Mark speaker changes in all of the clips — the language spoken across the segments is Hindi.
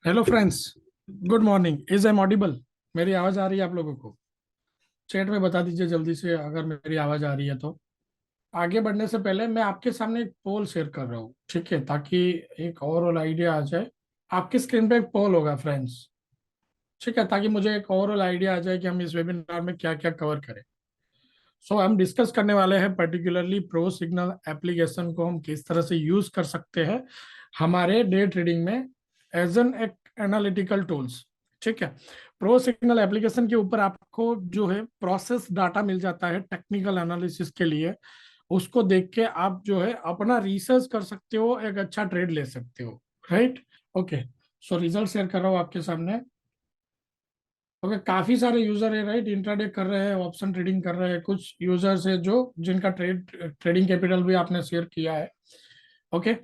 Speaker 1: Hello friends, good morning. Is am audible? मेरी आवाज आ रही है आप लोगों को? चैट में बता दीजिए जल्दी से अगर मेरी आवाज आ रही है तो। आगे बढ़ने से पहले मैं आपके सामने एक पोल शेयर कर रहा हूँ, ठीक है, ताकि एक ओवरऑल आइडिया आ जाए। आपकी स्क्रीन पे एक पोल होगा फ्रेंड्स, ठीक है, ताकि मुझे एक ओवरऑल आइडिया आ जाए कि हम इस वेबिनार में क्या क्या कवर करें। सो हम डिस्कस करने वाले हैं पर्टिकुलरली प्रो सिग्नल एप्लीकेशन को हम किस तरह से यूज कर सकते हैं हमारे डे ट्रेडिंग में एज एन एनालिटिकल टूल्स। ठीक है। प्रो सिग्नल एप्लीकेशन के ऊपर आपको जो है प्रोसेस डाटा मिल जाता है टेक्निकल एनालिसिस के लिए। उसको देख के आप जो है अपना रिसर्च कर सकते हो, एक अच्छा ट्रेड ले सकते हो। Right. Okay. So result share कर रहा हूँ आपके सामने। ओके, काफी सारे यूजर है, राइट, इंट्राडे कर रहे हैं, ऑप्शन ट्रेडिंग कर रहे हैं। कुछ यूजर्स है जो जिनका ट्रेडिंग कैपिटल भी आपने शेयर किया है। ओके।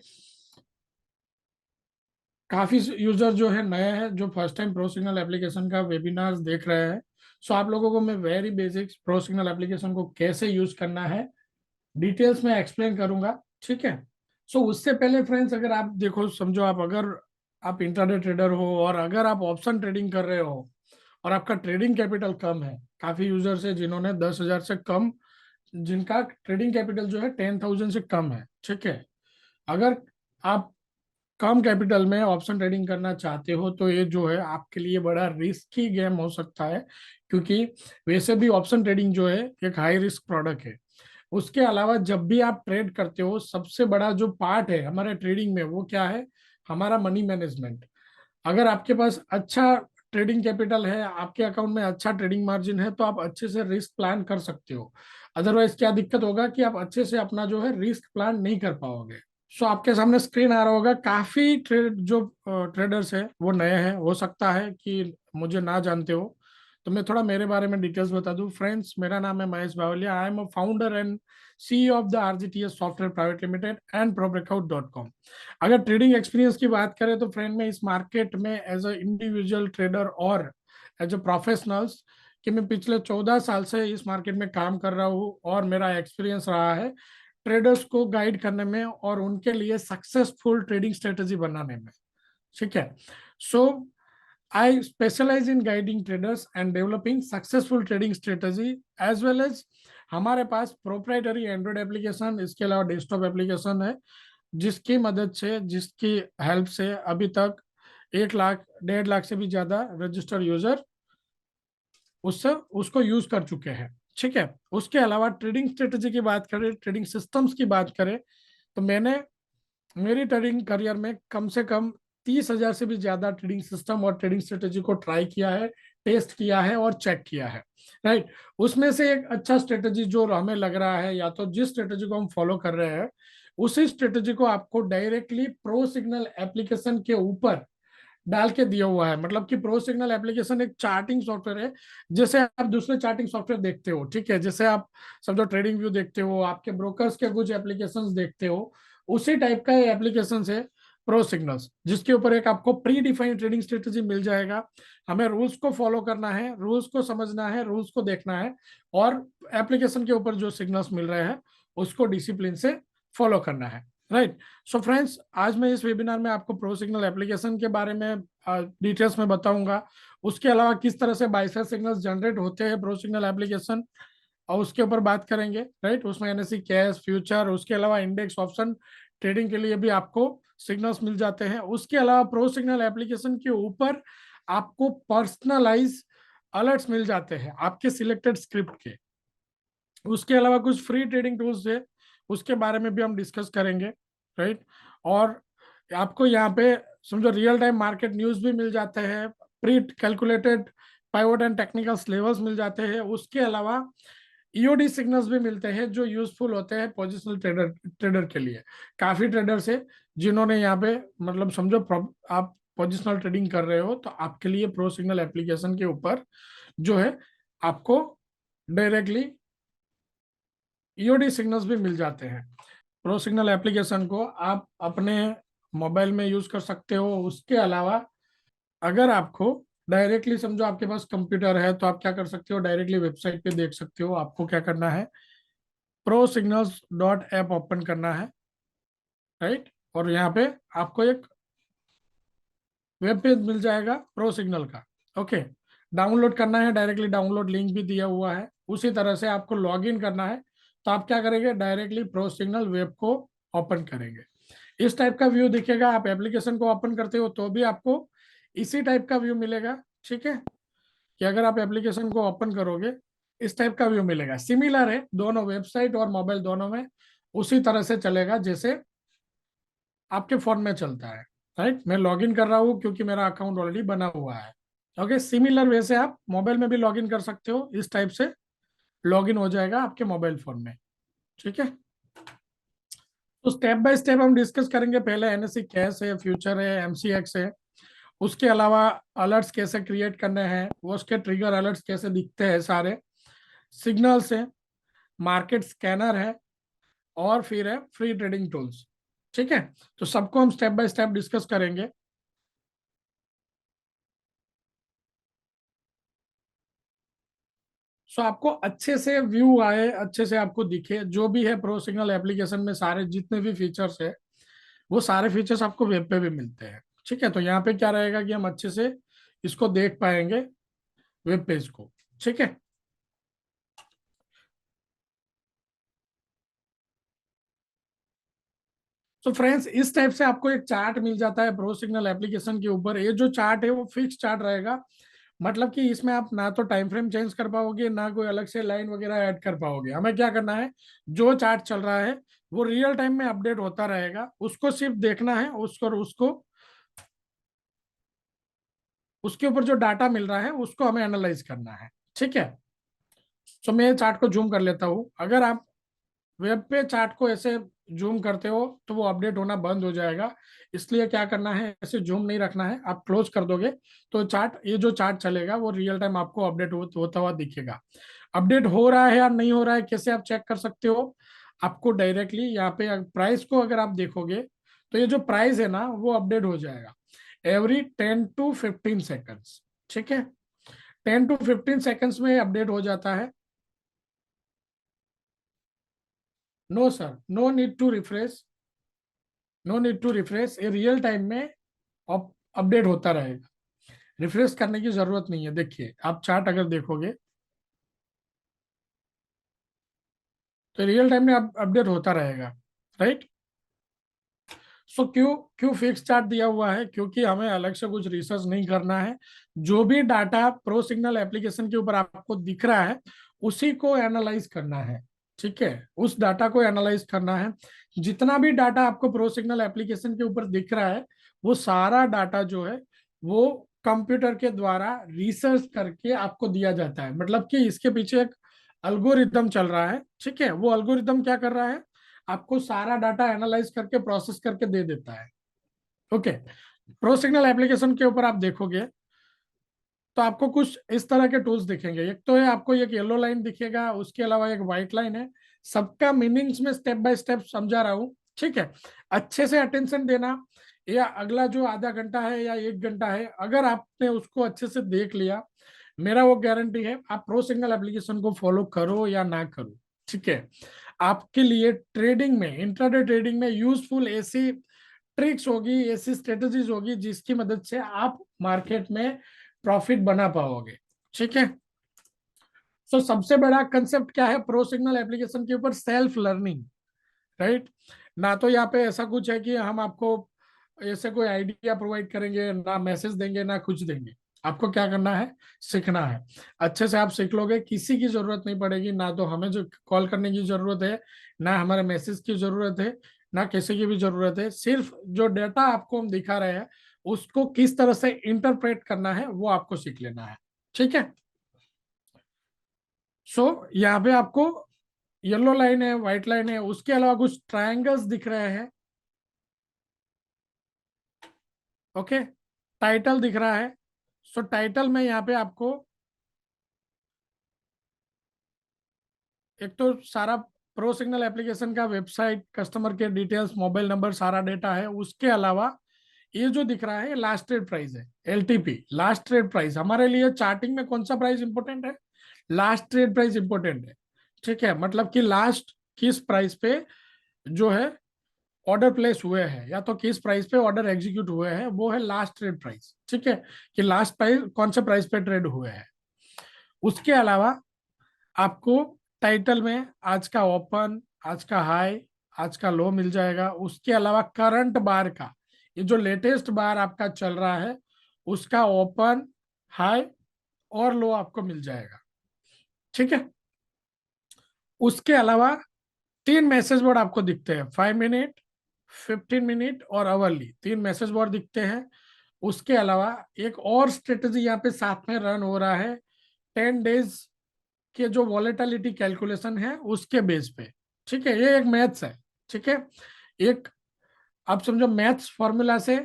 Speaker 1: काफी यूजर जो है नए हैं, जो first time pro signal application का वेबिनार देख रहे हैं। सो आप लोगों को मैं very basics pro signal application को कैसे यूज करना है डिटेल्स में एक्सप्लेन करूंगा। ठीक है। सो उससे पहले फ्रेंड्स, अगर आप देखो, समझो आप अगर आप इंट्राडे ट्रेडर हो और अगर आप ऑप्शन ट्रेडिंग कर रहे हो और आपका ट्रेडिंग कैपिटल कम है। काफी यूजर्स है जिन्होंने 10,000 से कम, जिनका ट्रेडिंग कैपिटल जो है 10,000 से कम है। ठीक है। अगर आप कम कैपिटल में ऑप्शन ट्रेडिंग करना चाहते हो तो ये जो है आपके लिए बड़ा रिस्की गेम हो सकता है, क्योंकि वैसे भी ऑप्शन ट्रेडिंग जो है एक हाई रिस्क प्रोडक्ट है। उसके अलावा जब भी आप ट्रेड करते हो, सबसे बड़ा जो पार्ट है हमारे ट्रेडिंग में वो क्या है? हमारा मनी मैनेजमेंट। अगर आपके पास अच्छा ट्रेडिंग कैपिटल है, आपके अकाउंट में अच्छा ट्रेडिंग मार्जिन है, तो आप अच्छे से रिस्क प्लान कर सकते हो। अदरवाइज क्या दिक्कत होगा कि आप अच्छे से अपना जो है रिस्क प्लान नहीं कर पाओगे। सो आपके सामने स्क्रीन आ रहा होगा। काफी जो ट्रेडर्स है वो नए हैं, हो सकता है कि मुझे ना जानते हो। तो मैं थोड़ा मेरे बारे में डिटेल्स बता दूं। फ्रेंड्स, मेरा नाम है Mahesh Bawaliya. I am a founder and CEO of the RGTS software private limited and ProBreakout.com। अगर ट्रेडिंग एक्सपीरियंस की बात करें तो फ्रेंड, मैं इस मार्केट में एज अ इंडिविजुअल ट्रेडर और एज अ प्रोफेशनल्स कि मैं पिछले 14 साल से इस मार्केट में काम कर रहा हूँ और मेरा एक्सपीरियंस रहा है ट्रेडर्स को गाइड करने में और उनके लिए सक्सेसफुल ट्रेडिंग स्ट्रेटेजी बनाने में। ठीक है। So I specialize in guiding traders and developing successful trading strategy as well as हमारे पास प्रोप्राइटरी एंड्रॉइड एप्लीकेशन, इसके अलावा डेस्कटॉप एप्लीकेशन है, जिसकी मदद से, जिसकी हेल्प से अभी तक 1 लाख 1.5 लाख से भी ज्यादा रजिस्टर्ड यूजर उससे उसको यूज कर चुके हैं। ठीक है। उसके अलावा ट्रेडिंग स्ट्रेटेजी की बात करें, ट्रेडिंग सिस्टम्स की बात करें, तो मैंने मेरी ट्रेडिंग करियर में कम से कम 30,000 से भी ज्यादा ट्रेडिंग सिस्टम और ट्रेडिंग स्ट्रेटेजी को ट्राई किया है, टेस्ट किया है और चेक किया है। राइट। उसमें से एक अच्छा स्ट्रेटेजी जो हमें लग रहा है, या तो जिस स्ट्रेटेजी को हम फॉलो कर रहे हैं उसी स्ट्रेटेजी को आपको डायरेक्टली प्रो सिग्नल एप्लीकेशन के ऊपर डाल के दिया हुआ है। मतलब कि प्रो सिग्नल एप्लीकेशन एक चार्टिंग सॉफ्टवेयर है, जैसे आप दूसरे चार्टिंग सॉफ्टवेयर देखते हो। ठीक है। जैसे आप समझो ट्रेडिंग व्यू देखते हो, आपके ब्रोकर्स के कुछ एप्लीकेशंस देखते हो, उसी टाइप का ये एप्लीकेशन है प्रो सिग्नल्स, जिसके ऊपर एक आपको प्री डिफाइंड ट्रेडिंग स्ट्रेटेजी मिल जाएगा। हमें रूल्स को फॉलो करना है, रूल्स को समझना है, रूल्स को देखना है, और एप्लीकेशन के ऊपर जो सिग्नल्स मिल रहे हैं उसको डिसिप्लिन से फॉलो करना है। राइट। सो फ्रेंड्स, आज मैं इस वेबिनार में आपको प्रो सिग्नल एप्लीकेशन के बारे में डिटेल्स में बताऊंगा। उसके अलावा किस तरह से बाइसर सिग्नल्स जनरेट होते हैं प्रो सिग्नल एप्लीकेशन, और उसके ऊपर बात करेंगे। राइट। उसमें NSE कैश फ्यूचर, उसके अलावा इंडेक्स ऑप्शन ट्रेडिंग के लिए भी आपको सिग्नल्स मिल जाते हैं। उसके अलावा प्रो सिग्नल एप्लीकेशन के ऊपर आपको पर्सनलाइज अलर्ट्स मिल जाते हैं आपके सिलेक्टेड स्क्रिप्ट के। उसके अलावा कुछ फ्री ट्रेडिंग टूल्स है, उसके बारे में भी हम डिस्कस करेंगे। राइट। और आपको यहाँ पे समझो रियल टाइम मार्केट न्यूज भी मिल जाते हैं, pre calculated pivot and technical levels मिल जाते हैं। उसके अलावा EOD सिग्नल्स भी मिलते हैं जो यूजफुल होते हैं पोजिशनल ट्रेडर ट्रेडर के लिए। काफी ट्रेडर्स है जिन्होंने यहाँ पे, मतलब समझो आप पोजिशनल ट्रेडिंग कर रहे हो तो आपके लिए प्रो सिग्नल एप्लीकेशन के ऊपर जो है आपको डायरेक्टली EOD सिग्नल्स भी मिल जाते हैं। प्रो सिग्नल एप्लीकेशन को आप अपने मोबाइल में यूज कर सकते हो। उसके अलावा अगर आपको डायरेक्टली, समझो आपके पास कंप्यूटर है, तो आप क्या कर सकते हो, डायरेक्टली वेबसाइट पे देख सकते हो। आपको क्या करना है, ProSignals.app ओपन करना है। राइट। और यहाँ पे आपको एक वेब पेज मिल जाएगा प्रो सिग्नल का। ओके, डाउनलोड करना है डायरेक्टली, डाउनलोड लिंक भी दिया हुआ है। उसी तरह से आपको लॉग इन करना है, तो आप क्या करेंगे, डायरेक्टली प्रो सिग्नल वेब को ओपन करेंगे। इस टाइप का व्यू दिखेगा। आप एप्लीकेशन को ओपन करते हो तो भी आपको इसी टाइप का व्यू मिलेगा। ठीक है, कि अगर आप एप्लीकेशन को ओपन करोगे इस टाइप का व्यू मिलेगा। सिमिलर है दोनों, वेबसाइट और मोबाइल दोनों में उसी तरह से चलेगा जैसे आपके फोन में चलता है। राइट, मैं लॉगिन कर रहा हूँ क्योंकि मेरा अकाउंट ऑलरेडी बना हुआ है। ओके, सिमिलर वे से आप मोबाइल में भी लॉगिन कर सकते हो, इस टाइप से लॉगिन हो जाएगा आपके मोबाइल फोन में। ठीक है, तो स्टेप बाय स्टेप हम डिस्कस करेंगे। पहले एनएससी कैश है, फ्यूचर है, एमसीएक्स है। उसके अलावा अलर्ट्स कैसे क्रिएट करने हैं, वो उसके ट्रिगर अलर्ट्स कैसे दिखते हैं सारे, सिग्नल्स है, मार्केट स्कैनर है, और फिर है फ्री ट्रेडिंग टूल्स। ठीक है, तो सबको हम स्टेप बाय स्टेप डिस्कस करेंगे। सो आपको अच्छे से व्यू आए, अच्छे से आपको दिखे, जो भी है प्रो सिग्नल एप्लीकेशन में सारे जितने भी फीचर्स है वो सारे फीचर्स आपको वेब पे भी मिलते हैं। ठीक है, तो यहाँ पे क्या रहेगा कि हम अच्छे से इसको देख पाएंगे वेब पेज को। ठीक है, तो फ्रेंड्स इस टाइप से आपको एक चार्ट मिल जाता है प्रो सिग्नल एप्लीकेशन के ऊपर। ये जो चार्ट है वो फिक्स चार्ट रहेगा, मतलब कि इसमें आप ना तो टाइम फ्रेम चेंज कर पाओगे, ना कोई अलग से लाइन वगैरह ऐड कर पाओगे। हमें क्या करना है, जो चार्ट चल रहा है वो रियल टाइम में अपडेट होता रहेगा, उसको सिर्फ देखना है, उसको उसको उसके ऊपर जो डाटा मिल रहा है उसको हमें एनालाइज करना है। ठीक है, तो मैं चार्ट को जूम कर लेता हूँ। अगर आप वेब पे चार्ट को ऐसे जूम करते हो तो वो अपडेट होना बंद हो जाएगा। इसलिए क्या करना है, ऐसे जूम नहीं रखना है, आप क्लोज कर दोगे तो चार्ट, ये जो चार्ट चलेगा वो रियल टाइम आपको अपडेट होता हुआ दिखेगा। अपडेट हो रहा है या नहीं हो रहा है कैसे आप चेक कर सकते हो, आपको डायरेक्टली यहाँ पे प्राइस को अगर आप देखोगे तो ये जो प्राइस है ना वो अपडेट हो जाएगा एवरी 10 to 15 सेकेंड्स। ठीक है, 10 to 15 सेकेंड्स में अपडेट हो जाता है। No sir, no need to refresh, no need to refresh, ये रियल टाइम में अपडेट होता रहेगा। रिफ्रेश करने की जरूरत नहीं है। देखिए आप चार्ट अगर देखोगे तो रियल टाइम में अपडेट होता रहेगा। राइट, सो क्यों क्यों फिक्स चार्ट दिया हुआ है, क्योंकि हमें अलग से कुछ रिसर्च नहीं करना है। जो भी डाटा प्रो सिग्नल एप्लीकेशन के ऊपर आपको दिख रहा है उसी को एनालाइज करना है। ठीक है, उस डाटा को एनालाइज करना है। जितना भी डाटा आपको प्रो सिग्नल एप्लीकेशन के ऊपर दिख रहा है वो सारा डाटा जो है वो कंप्यूटर के द्वारा रिसर्च करके आपको दिया जाता है। मतलब कि इसके पीछे एक अल्गोरिदम चल रहा है। ठीक है, वो अल्गोरिदम क्या कर रहा है, आपको सारा डाटा एनालाइज करके प्रोसेस करके दे देता है। ओके, प्रो सिग्नल एप्लीकेशन के ऊपर आप देखोगे तो आपको कुछ इस तरह के टूल्स दिखेंगे। एक तो है आपको एक येलो लाइन दिखेगा, उसके अलावा एक व्हाइट लाइन है। सबका मीनिंग्स में स्टेप बाय स्टेप समझा रहा हूँ। ठीक है, अच्छे से अटेंशन देना। या अगला जो आधा घंटा है या 1 घंटा है, अगर आपने उसको अच्छे से देख लिया, मेरा वो गारंटी है आप प्रो सिग्नल एप्लीकेशन को फॉलो करो या ना करो। ठीक है, आपके लिए ट्रेडिंग में, इंट्राडे ट्रेडिंग में यूजफुल ऐसी ट्रिक्स होगी, ऐसी स्ट्रेटेजीज होगी जिसकी मदद से आप मार्केट में प्रॉफिट बना पाओगे। ठीक है, तो सबसे बड़ा कंसेप्ट क्या है प्रो सिग्नल एप्लीकेशन के ऊपर, सेल्फ लर्निंग। राइट, ना तो यहाँ पे ऐसा कुछ है कि हम आपको ऐसे कोई आइडिया प्रोवाइड करेंगे, ना मैसेज देंगे, ना कुछ देंगे। आपको क्या करना है, सीखना है। अच्छे से आप सीख लोगे, किसी की जरूरत नहीं पड़ेगी, ना तो हमें जो कॉल करने की जरूरत है, ना हमारे मैसेज की जरूरत है, ना किसी की भी जरूरत है। सिर्फ जो डेटा आपको हम दिखा रहे हैं उसको किस तरह से इंटरप्रेट करना है वो आपको सीख लेना है। ठीक है, सो यहाँ पे आपको येलो लाइन है, व्हाइट लाइन है, उसके अलावा कुछ ट्रायंगल्स दिख रहे हैं। ओके, टाइटल दिख रहा है। सो टाइटल में यहाँ पे आपको एक तो सारा प्रो सिग्नल एप्लीकेशन का website, customer care details, mobile number, सारा डेटा है। उसके अलावा ये जो दिख रहा है लास्ट ट्रेड प्राइस है, एलटीपी, लास्ट ट्रेड प्राइस। हमारे लिए चार्टिंग में कौन सा प्राइस इंपॉर्टेंट है, लास्ट ट्रेड प्राइस इंपॉर्टेंट है। ठीक है, मतलब कि लास्ट किस प्राइस पे जो है ऑर्डर प्लेस हुए हैं या तो किस प्राइस पे ऑर्डर एग्जीक्यूट हुए हैं, वो है लास्ट ट्रेड प्राइस। ठीक है, कि लास्ट प्राइस कौन से प्राइस पे ट्रेड हुए हैं। उसके अलावा आपको टाइटल में आज का ओपन, आज का हाई, आज का लो मिल जाएगा। उसके अलावा करंट बार का, ये जो लेटेस्ट बार आपका चल रहा है, उसका ओपन, हाई और लो आपको मिल जाएगा। ठीक है, उसके अलावा तीन मैसेज बोर्ड आपको दिखते हैं, 5 मिनट, 15 मिनट और अवरली, तीन मैसेज बोर्ड दिखते हैं। उसके अलावा एक और स्ट्रेटेजी यहाँ पे साथ में रन हो रहा है, 10 डेज के जो वॉलेटिलिटी कैलकुलेशन है उसके बेस पे। ठीक है, ये एक मैथ्स है। ठीक है, एक आप समझो मैथ्स फॉर्मूला से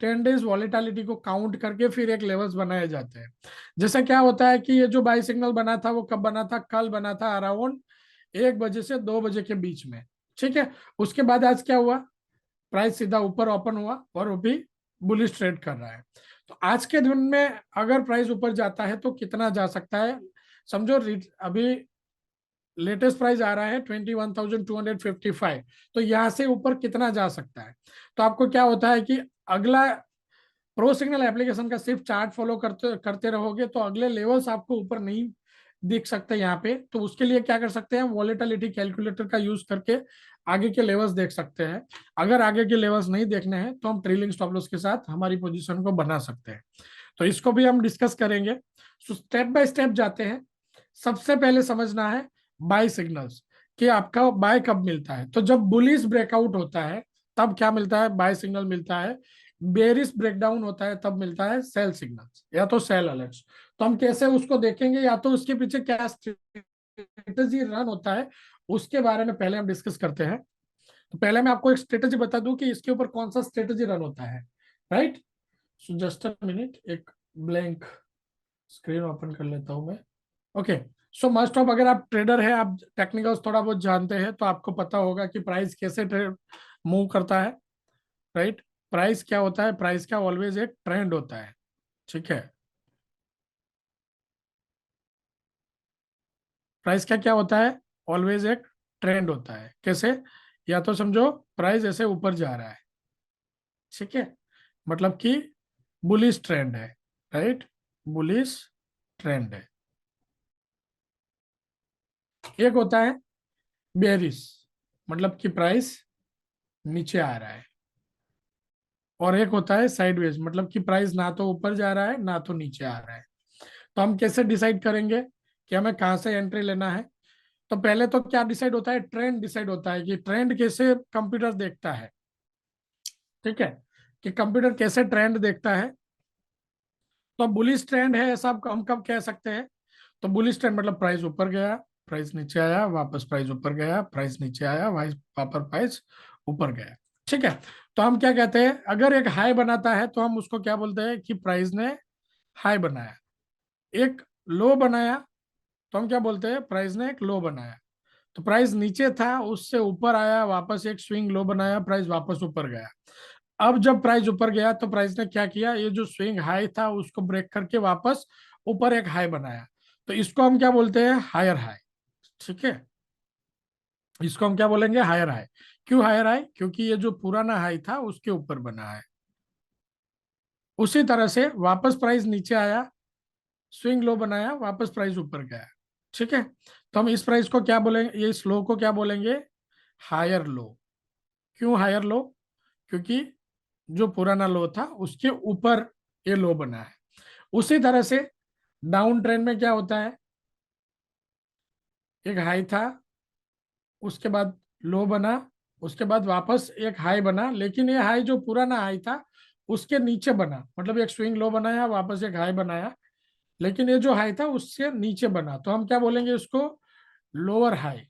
Speaker 1: 10 डेज वॉलेटिलिटी को काउंट करके फिर एक लेवल्स बनाए जाते हैं। जैसे क्या होता है कि ये जो बाई सिग्नल बना था वो कब बना था, कल बना था अराउंड 1 बजे से 2 बजे के बीच में। ठीक है, उसके बाद आज क्या हुआ, प्राइस सीधा ऊपर ओपन हुआ और वो भी बुलिश ट्रेड कर रहा है। तो आज के दिन में अगर प्राइस ऊपर जाता है तो कितना जा सकता है, समझो अभी लेटेस्ट प्राइस आ रहा है 21,255, तो यहां से ऊपर कितना जा सकता है। तो आपको क्या होता है कि अगला प्रो सिग्नल एप्लीकेशन का सिर्फ चार्ट फॉलो करते करते रहोगे तो अगले लेवल्स आपको ऊपर नहीं दिख सकते यहाँ पे। तो उसके लिए क्या कर सकते हैं, वॉलेटिलिटी कैलकुलेटर का यूज करके आगे के लेवल्स देख सकते हैं। अगर आगे के लेवल्स नहीं देखने हैं तो हम ट्रेलिंग स्टॉप लॉस के साथ हमारी पोजीशन को बना सकते हैं। तो इसको भी हम डिस्कस करेंगे। तो स्टेप बाय स्टेप जाते हैं। सबसे पहले समझना है बाय सिग्नल्स, कि आपका बाय कब मिलता है। तो जब बुलिश ब्रेकआउट होता है तब क्या मिलता है, बाय सिग्नल मिलता है। बेरिश ब्रेकडाउन होता है तब मिलता है सेल सिग्नल्स या तो सेल अलर्ट्स। तो हम कैसे उसको देखेंगे, या तो उसके पीछे क्या स्ट्रेटेजी रन होता है उसके बारे में पहले हम डिस्कस करते हैं। तो पहले मैं आपको एक स्ट्रेटेजी बता दूं कि इसके ऊपर कौन सा स्ट्रेटेजी रन होता है। Right, so just a minute, एक ब्लैंक स्क्रीन ओपन कर लेता हूं मैं। ओके, सो मस्ट ऑफ, अगर आप ट्रेडर है, आप टेक्निकल्स थोड़ा बहुत जानते हैं तो आपको पता होगा कि प्राइस कैसे ट्रेड मूव करता है। राइट, प्राइस क्या होता है, प्राइस का ऑलवेज एक ट्रेंड होता है। ठीक है, प्राइस का क्या होता है, ऑलवेज एक ट्रेंड होता है। कैसे, या तो समझो प्राइस ऐसे ऊपर जा रहा है, ठीक है, मतलब कि बुलिश ट्रेंड है। राइट, बुलिश ट्रेंड है। एक होता है बेरिश, मतलब कि प्राइस नीचे आ रहा है। और एक होता है साइडवेज, मतलब कि प्राइस ना तो ऊपर जा रहा है ना तो नीचे आ रहा है। तो हम कैसे डिसाइड करेंगे कि हमें कहाँ से एंट्री लेना है। तो पहले तो क्या डिसाइड होता है, ट्रेंड डिसाइड होता है कि ट्रेंड कैसे कंप्यूटर देखता है। ठीक है, कि कंप्यूटर कैसे ट्रेंड देखता है। तो बुलिश ट्रेंड है ऐसा हम कब कह सकते हैं। तो बुलिश ट्रेंड मतलब प्राइस ऊपर गया, प्राइस नीचे आया, वापस प्राइस ऊपर गया, प्राइस नीचे आया, वापस प्राइस ऊपर गया। ठीक है, तो हम क्या कहते हैं, अगर एक हाई बनाता है तो हम उसको क्या बोलते हैं कि प्राइस ने हाई बनाया। एक लो बनाया तो हम क्या बोलते हैं, प्राइस ने एक लो बनाया। तो प्राइस नीचे था, उससे ऊपर आया, वापस एक स्विंग लो बनाया, प्राइस वापस ऊपर गया। अब जब प्राइस ऊपर गया तो प्राइस ने क्या किया, ये जो स्विंग हाई था उसको ब्रेक करके वापस ऊपर एक हाई बनाया। तो इसको हम क्या बोलते हैं, हायर हाई। ठीक है, इसको हम क्या बोलेंगे, हायर हाई। क्यों हायर हाई, क्योंकि ये जो पुराना हाई था उसके ऊपर बना है। उसी तरह से वापस प्राइस नीचे आया, स्विंग लो बनाया, वापस प्राइस ऊपर गया। ठीक है, तो हम इस प्राइस को क्या बोलेंगे, ये इस लो को क्या बोलेंगे, हायर लो। क्यों हायर लो, क्योंकि जो पुराना लो था उसके ऊपर ये लो बना है। उसी तरह से डाउन ट्रेंड में क्या होता है, एक हाई था, उसके बाद लो बना, उसके बाद वापस एक हाई बना, लेकिन ये हाई जो पुराना हाई था उसके नीचे बना, मतलब एक स्विंग लो बनाया, वापस एक हाई बनाया, लेकिन ये जो हाई था उससे नीचे बना, तो हम क्या बोलेंगे इसको, लोअर हाई।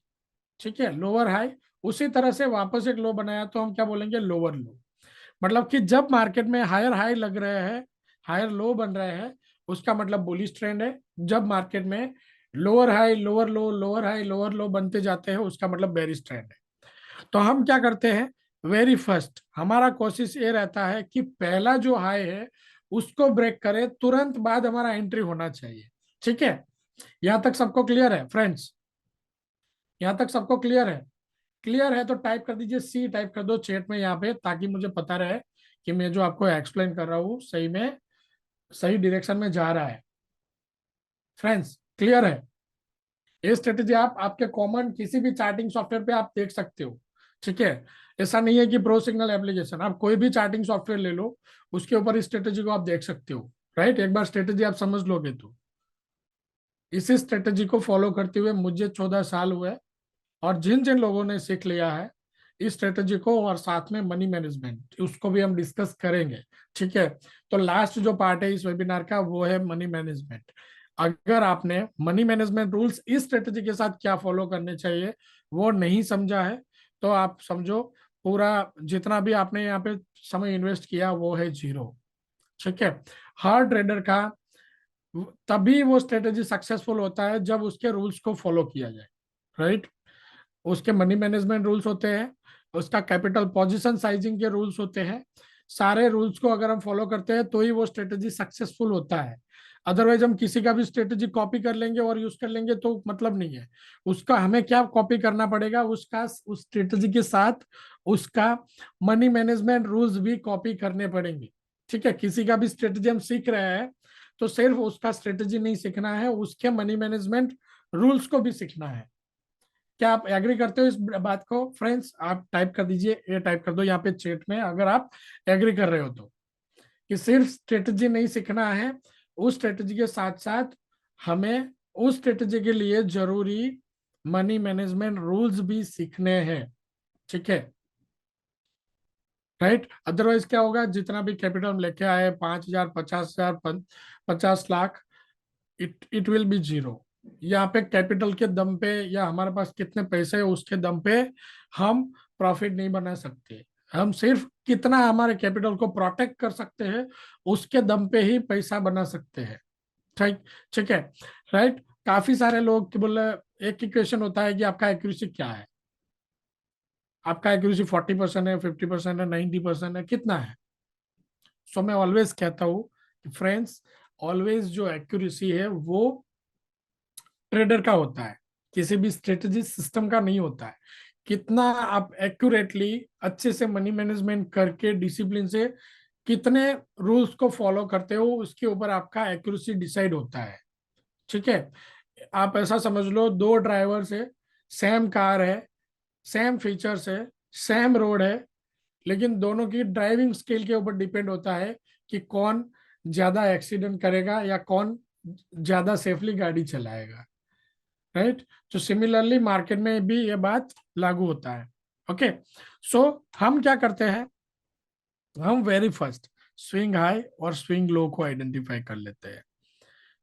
Speaker 1: ठीक है, लोअर हाई। उसी तरह से वापस एक लो बनाया तो हम क्या बोलेंगे, लोअर लो। मतलब कि जब मार्केट में हायर हाई लग रहे हैं, हायर लो बन रहे हैं, उसका मतलब बुलिश ट्रेंड है। जब मार्केट में लोअर हाई लोअर लो, लोअर हाई लोअर लो बनते जाते हैं, उसका मतलब बेरिश ट्रेंड है। तो हम क्या करते हैं, वेरी फर्स्ट हमारा कोशिश ये रहता है कि पहला जो हाई है उसको ब्रेक करे, तुरंत बाद हमारा एंट्री होना चाहिए। ठीक है, यहां तक सबको क्लियर है फ्रेंड्स, यहां तक सबको क्लियर है। क्लियर है तो टाइप कर दीजिए, सी टाइप कर दो चैट में यहाँ पे, ताकि मुझे पता रहे कि मैं जो आपको एक्सप्लेन कर रहा हूँ सही में, सही डायरेक्शन में जा रहा है। फ्रेंड्स क्लियर है? ये स्ट्रेटेजी आप आपके कॉमन किसी भी चार्टिंग सॉफ्टवेयर पे आप देख सकते हो। ठीक है, ऐसा नहीं है कि प्रो सिग्नल एप्लीकेशन, आप कोई भी चार्टिंग सॉफ्टवेयर ले लो, उसके ऊपर इस स्ट्रेटेजी को आप देख सकते हो। राइट, एक बार स्ट्रेटेजी आप समझ लोगे तो इसी स्ट्रेटेजी को फॉलो करते हुए मुझे 14 साल हुए, और जिन जिन लोगों ने सीख लिया है इस स्ट्रेटेजी को, और साथ में मनी मैनेजमेंट, उसको भी हम डिस्कस करेंगे। ठीक है, तो लास्ट जो पार्ट है इस वेबिनार का वो है मनी मैनेजमेंट। अगर आपने मनी मैनेजमेंट रूल्स इस स्ट्रेटेजी के साथ क्या फॉलो करने चाहिए वो नहीं समझा है, तो आप समझो पूरा जितना भी आपने यहाँ पे समय इन्वेस्ट किया वो है जीरो। ठीक है, हर ट्रेडर का तभी वो स्ट्रेटेजी सक्सेसफुल होता है जब उसके रूल्स को फॉलो किया जाए। राइट, उसके मनी मैनेजमेंट रूल्स होते हैं, उसका कैपिटल पोजीशन साइजिंग के रूल्स होते हैं। सारे रूल्स को अगर हम फॉलो करते हैं तो ही वो स्ट्रेटेजी सक्सेसफुल होता है। अदरवाइज हम किसी का भी स्ट्रेटेजी कॉपी कर लेंगे और यूज कर लेंगे तो मतलब नहीं है। उसका हमें क्या कॉपी करना पड़ेगा, उसका उस स्ट्रेटेजी के साथ उसका मनी मैनेजमेंट रूल्स भी कॉपी करने पड़ेंगे। ठीक है, किसी का भी स्ट्रेटेजी हम सीख रहे हैं तो सिर्फ उसका स्ट्रेटेजी नहीं सीखना है, उसके मनी मैनेजमेंट रूल्स को भी सीखना है। क्या आप एग्री करते हो इस बात को? फ्रेंड्स आप टाइप कर दीजिए, ये टाइप कर दो यहाँ पे चैट में अगर आप एग्री कर रहे हो तो, कि सिर्फ स्ट्रेटजी नहीं सीखना है, उस स्ट्रेटजी के साथ साथ हमें उस स्ट्रेटजी के लिए जरूरी मनी मैनेजमेंट रूल्स भी सीखने हैं। ठीक है, राइट, अदरवाइज क्या होगा, जितना भी कैपिटल हम लेके आए 5,000 50,000 50 lakh, it will be zero. यहाँ पे कैपिटल के दम पे या हमारे पास कितने पैसे है उसके दम पे हम प्रॉफिट नहीं बना सकते। हम सिर्फ कितना हमारे कैपिटल को प्रोटेक्ट कर सकते हैं उसके दम पे ही पैसा बना सकते हैं। ठीक, ठीक है, राइट। काफी सारे लोग के बोले, एक इक्वेशन होता है कि आपका एक्यूरेसी क्या है, आपका एक्यूरेसी 40% है, 50% है, 90% है, कितना है? सो मैं ऑलवेज कहता हूँ फ्रेंड्स, ऑलवेज जो एक्यूरेसी है वो ट्रेडर का होता है, किसी भी स्ट्रेटेजी सिस्टम का नहीं होता है। कितना आप एक्यूरेटली अच्छे से मनी मैनेजमेंट करके डिसिप्लिन से कितने रूल्स को फॉलो करते हो उसके ऊपर आपका एक्यूरेसी डिसाइड होता है। ठीक है, आप ऐसा समझ लो, दो ड्राइवर्स है, सेम कार है, सेम फीचर्स है, सेम रोड है, लेकिन दोनों की ड्राइविंग स्किल के ऊपर डिपेंड होता है कि कौन ज्यादा एक्सीडेंट करेगा या कौन ज्यादा सेफली गाड़ी चलाएगा। राइट, तो सिमिलरली मार्केट में भी ये बात लागू होता है। ओके, सो हम क्या करते हैं, हम वेरी फर्स्ट स्विंग हाई और स्विंग लो को आइडेंटिफाई कर लेते हैं।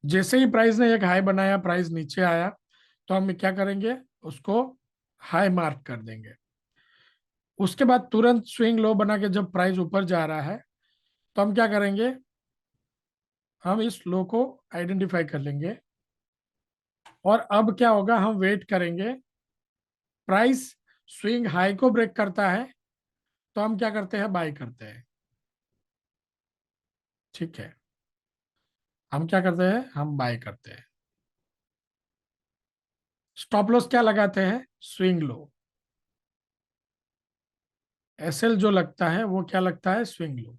Speaker 1: जैसे ही प्राइस ने एक हाई बनाया, प्राइस नीचे आया, तो हम क्या करेंगे, उसको हाई मार्क कर देंगे। उसके बाद तुरंत स्विंग लो बना के जब प्राइस ऊपर जा रहा है तो हम क्या करेंगे, हम इस लो को आइडेंटिफाई कर लेंगे, और अब क्या होगा, हम वेट करेंगे। प्राइस स्विंग हाई को ब्रेक करता है तो हम क्या करते हैं, बाय करते हैं। ठीक है, हम क्या करते हैं, हम बाय करते हैं। स्टॉप लॉस क्या लगाते हैं, स्विंग लो। एसएल जो लगता है वो क्या लगता है, स्विंग लो।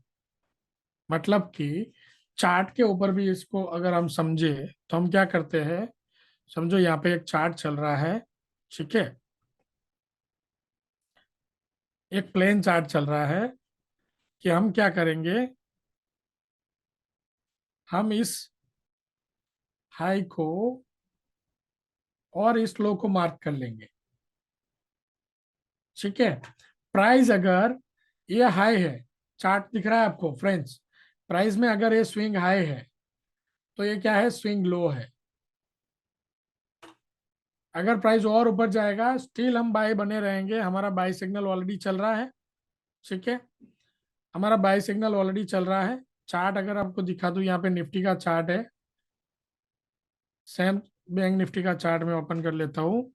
Speaker 1: मतलब कि चार्ट के ऊपर भी इसको अगर हम समझे तो हम क्या करते हैं, समझो यहाँ पे एक चार्ट चल रहा है। ठीक है, एक प्लेन चार्ट चल रहा है, कि हम क्या करेंगे, हम इस हाई को और इस लो को मार्क कर लेंगे। ठीक है, प्राइस अगर ये हाई है, चार्ट दिख रहा है आपको फ्रेंड्स, प्राइस में अगर ये स्विंग हाई है तो ये क्या है, स्विंग लो है। अगर प्राइस और ऊपर जाएगा स्टिल हम बाय बने रहेंगे, हमारा बाय सिग्नल ऑलरेडी चल रहा है। ठीक है, हमारा बाय सिग्नल ऑलरेडी चल रहा है। चार्ट अगर आपको दिखा दूं, यहाँ पे निफ्टी का चार्ट है, सेम बैंक निफ्टी का चार्ट में ओपन कर लेता हूँ।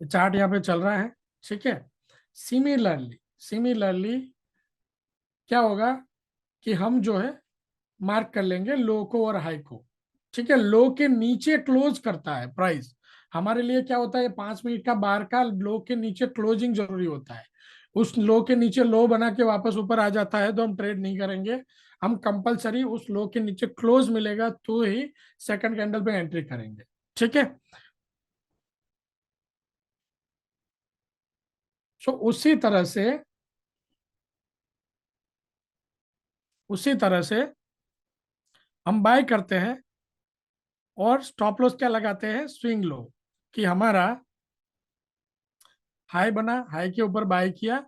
Speaker 1: चार्ट यहाँ पे चल रहा है। ठीक है, सिमिलरली सिमिलरली क्या होगा कि हम जो है मार्क कर लेंगे लो को और हाई को। ठीक है, लो के नीचे क्लोज करता है प्राइस, हमारे लिए क्या होता है, 5 मिनट का बार का लो के नीचे क्लोजिंग जरूरी होता है। उस लो के नीचे लो बना के वापस ऊपर आ जाता है तो हम ट्रेड नहीं करेंगे। हम कंपलसरी उस लो के नीचे क्लोज मिलेगा तो ही सेकंड कैंडल पे एंट्री करेंगे। ठीक है। सो उसी तरह से हम बाय करते हैं और स्टॉप लॉस क्या लगाते हैं, स्विंग लो, कि हमारा हाई बना, हाई के ऊपर बाय किया।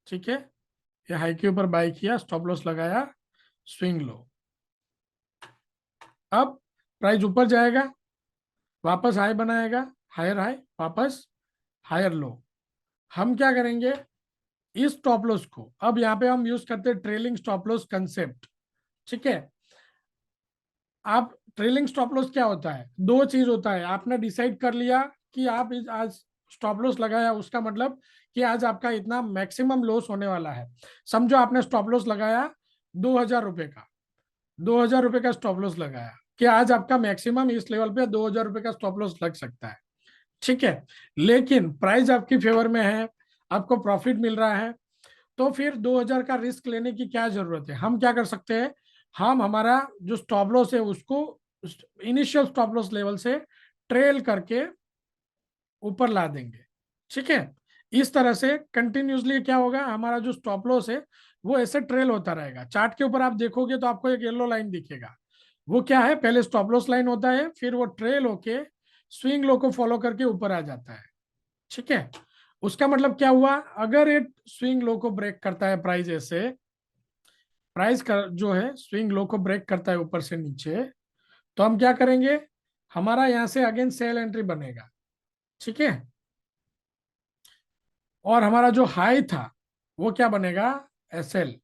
Speaker 1: ठीक है, ये हाई के ऊपर बाय किया, स्टॉप लॉस लगाया, स्विंग लो। अब प्राइस ऊपर जाएगा, वापस हाई बनाएगा, हायर हाई, वापस हायर लो। हम क्या करेंगे, इस स्टॉप लॉस को, अब यहाँ पे हम यूज करते हैं ट्रेलिंग स्टॉप लॉस कंसेप्ट। ठीक है। आप ट्रेलिंग स्टॉप लॉस क्या होता है, दो चीज होता है, आपने डिसाइड कर लिया कि आप आज स्टॉप लॉस लगाया, उसका मतलब कि आज आपका इतना मैक्सिमम लॉस होने वाला है। समझो आपने स्टॉप लॉस लगाया 2,000 रुपए का, 2,000 रुपए का स्टॉप लॉस लगाया कि आज आपका मैक्सिमम इस लेवल पे 2,000 रुपए का स्टॉप लॉस लग सकता है। ठीक है। लेकिन प्राइस आपकी फेवर में है, आपको प्रॉफिट मिल रहा है, तो फिर 2,000 का रिस्क लेने की क्या जरूरत है। हम क्या कर सकते हैं, हम हमारा जो स्टॉप लॉस है उसको इनिशियल स्टॉप लॉस लेवल से ट्रेल करके ऊपर ला देंगे। ठीक है। इस तरह से कंटिन्यूसली क्या होगा, हमारा जो स्टॉप लॉस है वो ऐसे ट्रेल होता रहेगा। चार्ट के ऊपर आप देखोगे तो आपको एक येलो लाइन दिखेगा, वो क्या है, पहले स्टॉप लॉस लाइन होता है, फिर वो ट्रेल होके स्विंग लो को फॉलो करके ऊपर आ जाता है। ठीक है। उसका मतलब क्या हुआ, अगर ये स्विंग लो को ब्रेक करता है, प्राइस ऐसे, प्राइस का जो है स्विंग लो को ब्रेक करता है ऊपर से नीचे, तो हम क्या करेंगे, हमारा यहां से अगेन सेल एंट्री बनेगा। ठीक है। और हमारा जो हाई था वो क्या बनेगा, एसएल।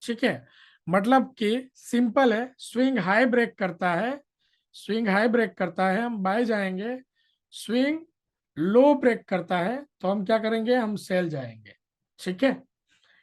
Speaker 1: ठीक है। मतलब कि सिंपल है, स्विंग हाई ब्रेक करता है, स्विंग हाई ब्रेक करता है हम बाय जाएंगे, स्विंग लो ब्रेक करता है तो हम क्या करेंगे, हम सेल जाएंगे। ठीक है।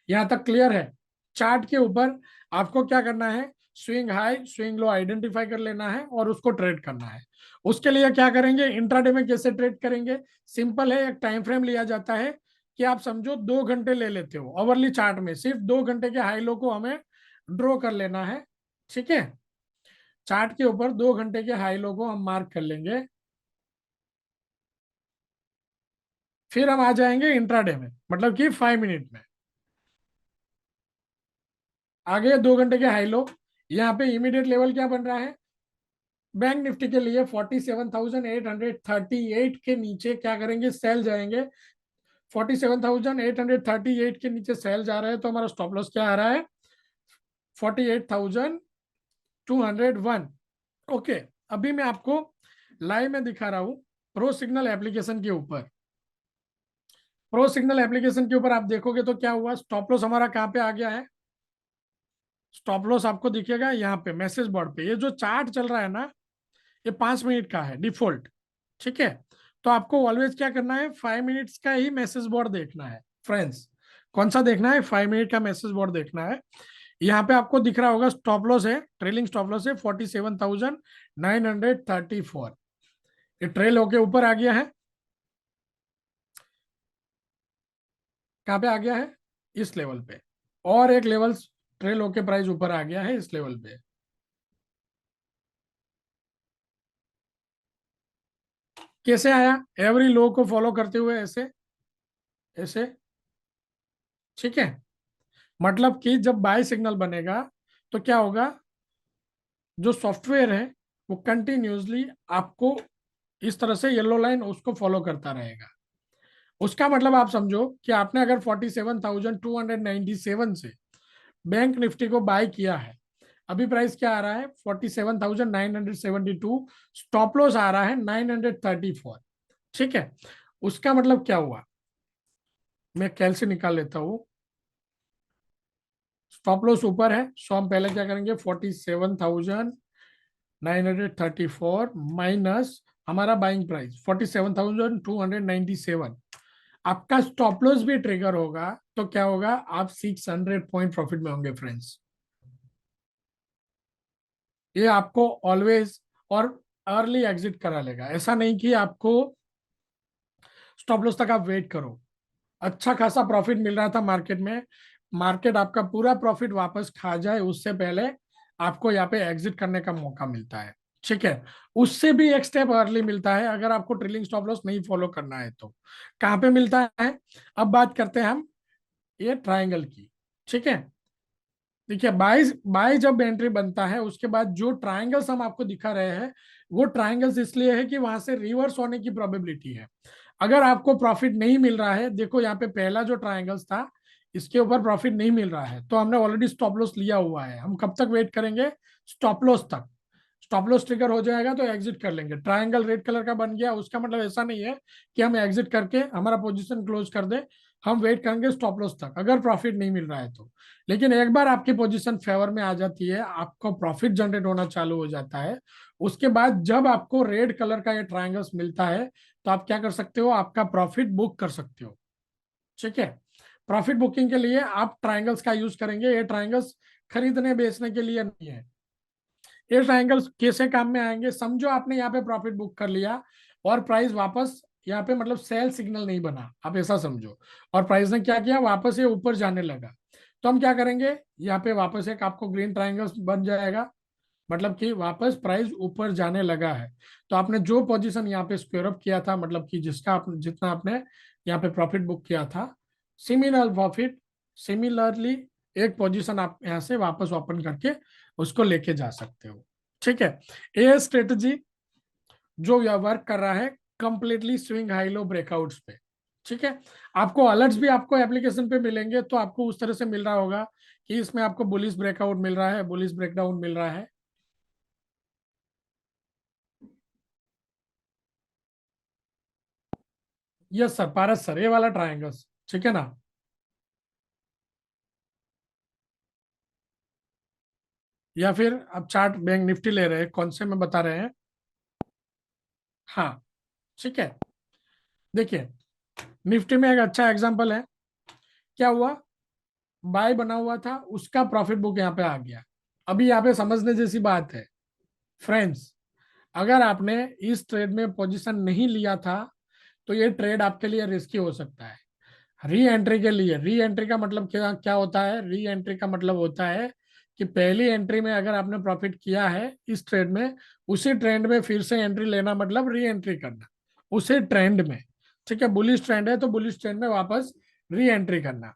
Speaker 1: यहां तक क्लियर है। चार्ट के ऊपर आपको क्या करना है, swing high swing low identify कर लेना है और उसको ट्रेड करना है। उसके लिए क्या करेंगे, इंट्राडे में कैसे ट्रेड करेंगे, सिंपल है, एक टाइम फ्रेम लिया जाता है कि आप समझो 2 घंटे ले लेते हो, ओवरली चार्ट में सिर्फ 2 घंटे के हाई लो को हमें ड्रॉ कर लेना है। ठीक है। चार्ट के ऊपर 2 घंटे के हाई लो को हम मार्क कर लेंगे, फिर हम आ जाएंगे इंट्राडे में, मतलब कि 5 मिनट में आ गए 2 घंटे के हाई लो। यहाँ पे इमीडिएट लेवल क्या बन रहा है, बैंक निफ्टी के लिए 47,838 के नीचे क्या करेंगे, सेल जाएंगे। 47,838 के नीचे सेल जा रहे हैं तो हमारा स्टॉप लॉस क्या आ रहा है, 48,201। ओके। अभी मैं आपको लाइव में दिखा रहा हूं प्रो सिग्नल एप्लीकेशन के ऊपर। प्रो सिग्नल एप्लीकेशन के ऊपर आप देखोगे तो क्या हुआ, स्टॉप लॉस हमारा कहाँ पे आ गया है, स्टॉप लॉस आपको दिखेगा यहाँ पे मैसेज बोर्ड पे। ये जो चार्ट चल रहा है ना, ये 5 मिनट का है डिफॉल्ट। ठीक है। तो आपको ऑलवेज क्या करना है, 5 मिनट्स का ही मैसेज बोर्ड देखना है फ्रेंड्स। कौन सा देखना है, 5 मिनट का मैसेज बोर्ड देखना है। यहाँ पे आपको दिख रहा होगा स्टॉप लॉस है, ट्रेलिंग स्टॉप लॉस है 47,934। ये ट्रेल होके ऊपर आ गया है, कहाँ पे आ गया है, इस लेवल पे। और एक लेवल ट्रेल होके प्राइस ऊपर आ गया है इस लेवल पे। कैसे आया, एवरी लो को फॉलो करते हुए ऐसे ऐसे। ठीक है। मतलब कि जब बाय सिग्नल बनेगा तो क्या होगा, जो सॉफ्टवेयर है वो कंटिन्यूसली आपको इस तरह से येलो लाइन उसको फॉलो करता रहेगा। उसका मतलब आप समझो कि आपने अगर 47,297 से बैंक निफ्टी को बाय किया है, अभी प्राइस क्या आ रहा है 47,972, स्टॉप लॉस आ रहा है 934। ठीक है। उसका मतलब क्या हुआ, मैं कैल से निकाल लेता हूं। स्टॉप लॉस ऊपर है, सो हम पहले क्या करेंगे, 47,934 माइनस हमारा बाइंग प्राइस 47,297। आपका स्टॉप लॉस भी ट्रिगर होगा तो क्या होगा, आप 600 पॉइंट प्रॉफिट में होंगे फ्रेंड्स। ये आपको ऑलवेज, और अर्ली एग्जिट करा लेगा। ऐसा नहीं कि आपको स्टॉप लॉस तक आप वेट करो। अच्छा खासा प्रॉफिट मिल रहा था मार्केट में, मार्केट आपका पूरा प्रॉफिट वापस खा जाए उससे पहले आपको यहाँ पे एग्जिट करने का मौका मिलता है। ठीक है, उससे भी एक स्टेप अर्ली मिलता है अगर आपको ट्रेलिंग स्टॉप लॉस नहीं फॉलो करना है तो। कहाँ पे मिलता है? अब बात करते हैं हम ये ट्रायंगल की। ठीक है, देखिए बाय बाय जब एंट्री बनता है उसके बाद जो ट्रायंगल्स हम आपको दिखा रहे हैं वो ट्रायंगल्स इसलिए है कि वहां से रिवर्स होने की प्रोबेबिलिटी है। अगर आपको प्रॉफिट नहीं मिल रहा है, देखो यहाँ पे पहला जो ट्रायंगल्स था इसके ऊपर प्रॉफिट नहीं मिल रहा है तो हमने ऑलरेडी स्टॉप लॉस लिया हुआ है। हम कब तक वेट करेंगे? स्टॉप लॉस तक। स्टॉप लॉस ट्रिगर हो जाएगा तो एग्जिट कर लेंगे। ट्रायंगल रेड कलर का बन गया, उसका मतलब ऐसा नहीं है कि हम एग्जिट करके हमारा पोजीशन क्लोज कर दे। हम वेट करेंगे स्टॉप लॉस तक अगर प्रॉफिट नहीं मिल रहा है तो। लेकिन एक बार आपकी पोजीशन फेवर में आ जाती है, आपको प्रॉफिट जनरेट होना चालू हो जाता है, उसके बाद जब आपको रेड कलर का ये ट्रायंगल्स मिलता है तो आप क्या कर सकते हो? आपका प्रॉफिट बुक कर सकते हो। ठीक है, प्रॉफिट बुकिंग के लिए आप ट्रायंगल्स का यूज करेंगे। ये ट्रायंगल्स खरीदने बेचने के लिए नहीं है। ये ट्रायंगल्स कैसे काम में आएंगे? समझो आपने यहाँ पे प्रॉफिट बुक कर लिया और प्राइस वापस यहाँ पे मतलब सेल सिग्नल नहीं बना, आप ऐसा समझो, और प्राइस ने क्या किया? वापस ये ऊपर जाने लगा। तो हम क्या करेंगे? यहाँ पे वापस एक आपको ग्रीन ट्रायंगल्स बन जाएगा, मतलब कि वापस प्राइस ऊपर जाने लगा है। तो आपने जो पोजीशन यहाँ पे स्क्वायर अप किया था, मतलब कि जिसका आप जितना आपने यहाँ पे प्रॉफिट बुक किया था, सिमिलर प्रॉफिट सिमिलरली एक पोजीशन आप यहाँ से वापस ओपन करके उसको लेके जा सकते हो। ठीक है, ये स्ट्रेटजी जो यह वर्क कर रहा है completely swing high low breakouts पे। ठीक है, आपको अलर्ट्स भी आपको एप्लीकेशन पे मिलेंगे तो आपको उस तरह से मिल रहा होगा कि इसमें आपको बुलिश ब्रेकआउट मिल रहा है, बुलिश ब्रेकडाउन मिल रहा है। यस सर, पारस सर, ये वाला ट्रायंगल्स। ठीक है ना? या फिर आप चार्ट बैंक निफ्टी ले रहे हैं, कौन से में बता रहे हैं? हाँ, ठीक है। देखिए, निफ्टी में एक अच्छा एग्जांपल है। क्या हुआ? बाय बना हुआ था, उसका प्रॉफिट बुक यहाँ पे आ गया। अभी यहाँ पे समझने जैसी बात है फ्रेंड्स, अगर आपने इस ट्रेड में पोजीशन नहीं लिया था तो ये ट्रेड आपके लिए रिस्की हो सकता है। री एंट्री के लिए, री एंट्री का मतलब क्या क्या होता है? री एंट्री का मतलब होता है कि पहली एंट्री में अगर आपने प्रॉफिट किया है इस ट्रेड में, उसी ट्रेंड में फिर से एंट्री लेना मतलब री एंट्री करना उसी ट्रेंड में। ठीक है, बुलिश ट्रेंड है तो बुलिश ट्रेंड में वापस री एंट्री करना।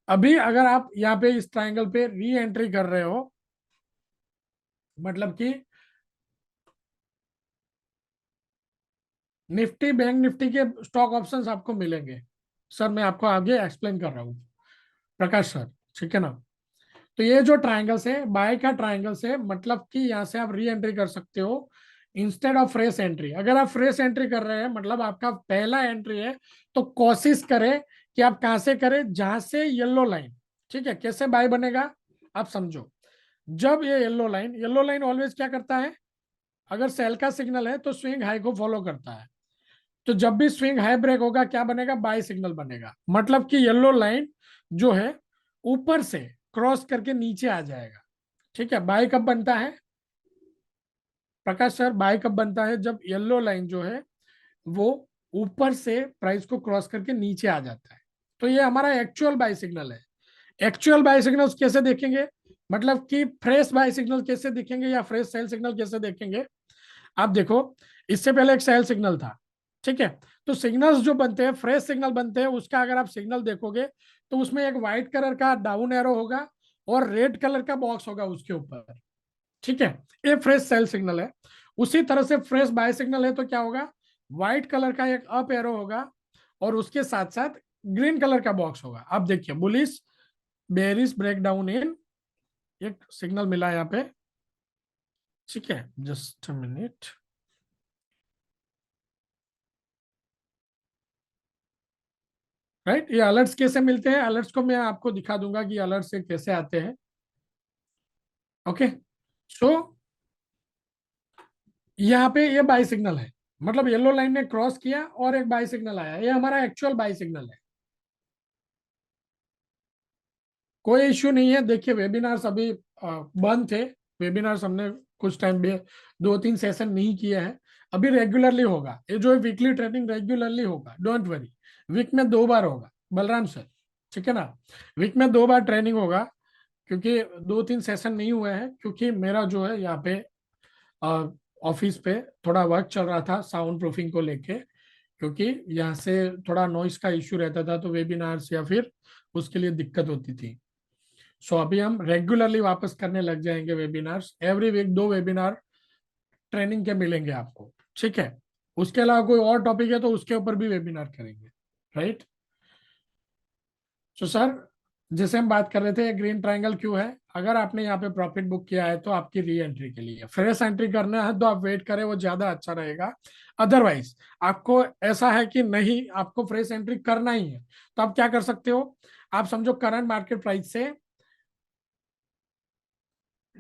Speaker 1: अभी अगर आप यहाँ पे इस ट्राइंगल पे री एंट्री कर रहे हो, मतलब कि निफ्टी बैंक निफ्टी के स्टॉक ऑप्शंस आपको मिलेंगे। सर मैं आपको आगे एक्सप्लेन कर रहा हूँ, प्रकाश सर। ठीक है ना? तो ये जो ट्राइंगल्स है, बाय का ट्राइंगल्स है, मतलब कि यहाँ से आप री एंट्री कर सकते हो इंस्टेड ऑफ फ्रेश एंट्री। अगर आप फ्रेश एंट्री कर रहे हैं मतलब आपका पहला एंट्री है, तो कोशिश करें कि आप कहां से करें? जहां से येलो लाइन। ठीक है, कैसे बाय बनेगा आप समझो। जब ये येलो लाइन ऑलवेज क्या करता है? अगर सेल का सिग्नल है तो स्विंग हाई को फॉलो करता है। तो जब भी स्विंग हाई ब्रेक होगा क्या बनेगा? बाय सिग्नल बनेगा। मतलब कि येलो लाइन जो है ऊपर से क्रॉस करके नीचे आ जाएगा। ठीक है, बाय कब बनता है प्रकाश सर? बाय कब बनता है? जब येलो लाइन जो है वो ऊपर से प्राइस को क्रॉस करके नीचे आ जाता है। तो ये हमारा एक्चुअल बाय सिग्नल है। एक्चुअल बाय सिग्नल कैसे देखेंगे? मतलब कि फ्रेश बाय सिग्नल कैसे देखेंगे या फ्रेश सेल सिग्नल कैसे देखेंगे? आप देखो, इससे पहले एक सेल सिग्नल था। ठीक है, तो सिग्नल्स जो बनते हैं, फ्रेश सिग्नल बनते हैं, उसका अगर आप सिग्नल देखोगे तो उसमें एक व्हाइट कलर का डाउन एरो होगा और रेड कलर का बॉक्स होगा उसके ऊपर। ठीक है, ये फ्रेश सेल सिग्नल है। उसी तरह से फ्रेश बाय सिग्नल है तो क्या होगा? व्हाइट कलर का एक अप एरो होगा और उसके साथ साथ ग्रीन कलर का बॉक्स होगा। आप देखिए, बुलिश बेरिश ब्रेकडाउन इन, एक सिग्नल मिला यहाँ पे। ठीक है, जस्ट मिनट। राइट, ये अलर्ट्स कैसे मिलते हैं? अलर्ट्स को मैं आपको दिखा दूंगा कि अलर्ट्स से कैसे आते हैं। ओके, सो यहाँ पे ये बाई सिग्नल है, मतलब येलो लाइन ने क्रॉस किया और एक बाई सिग्नल आया, ये हमारा एक्चुअल बाई सिग्नल है। कोई इश्यू नहीं है। देखिए वेबिनार्स अभी बंद थे, वेबिनार्स हमने कुछ टाइम भी 2-3 सेशन नहीं किया है, अभी रेगुलरली होगा, ये जो है वीकली ट्रेनिंग रेगुलरली होगा, डोंट वरी। वीक में 2 बार होगा बलराम सर, ठीक है ना, वीक में 2 बार ट्रेनिंग होगा, क्योंकि 2-3 सेशन नहीं हुए हैं, क्योंकि मेरा जो है यहाँ पे ऑफिस पे थोड़ा वर्क चल रहा था साउंड प्रूफिंग को लेके, क्योंकि यहाँ से थोड़ा नॉइस का इश्यू रहता था, तो वेबिनार्स या फिर उसके लिए दिक्कत होती थी। सो अभी हम रेगुलरली वापस करने लग जाएंगे webinars, every week 2 webinar training के मिलेंगे आपको, ठीक है। उसके अलावा कोई और टॉपिक है तो उसके ऊपर भी वेबिनार करेंगे, राइट। सो सर, जैसे हम बात कर रहे थे ग्रीन ट्रायंगल क्यों है, अगर आपने यहाँ पे प्रॉफिट बुक किया है तो आपकी री एंट्री के लिए, फ्रेश एंट्री करना है तो आप वेट करें, वो ज्यादा अच्छा रहेगा। अदरवाइज आपको ऐसा है कि नहीं आपको फ्रेश एंट्री करना ही है, तो आप क्या कर सकते हो, आप समझो करंट मार्केट प्राइस से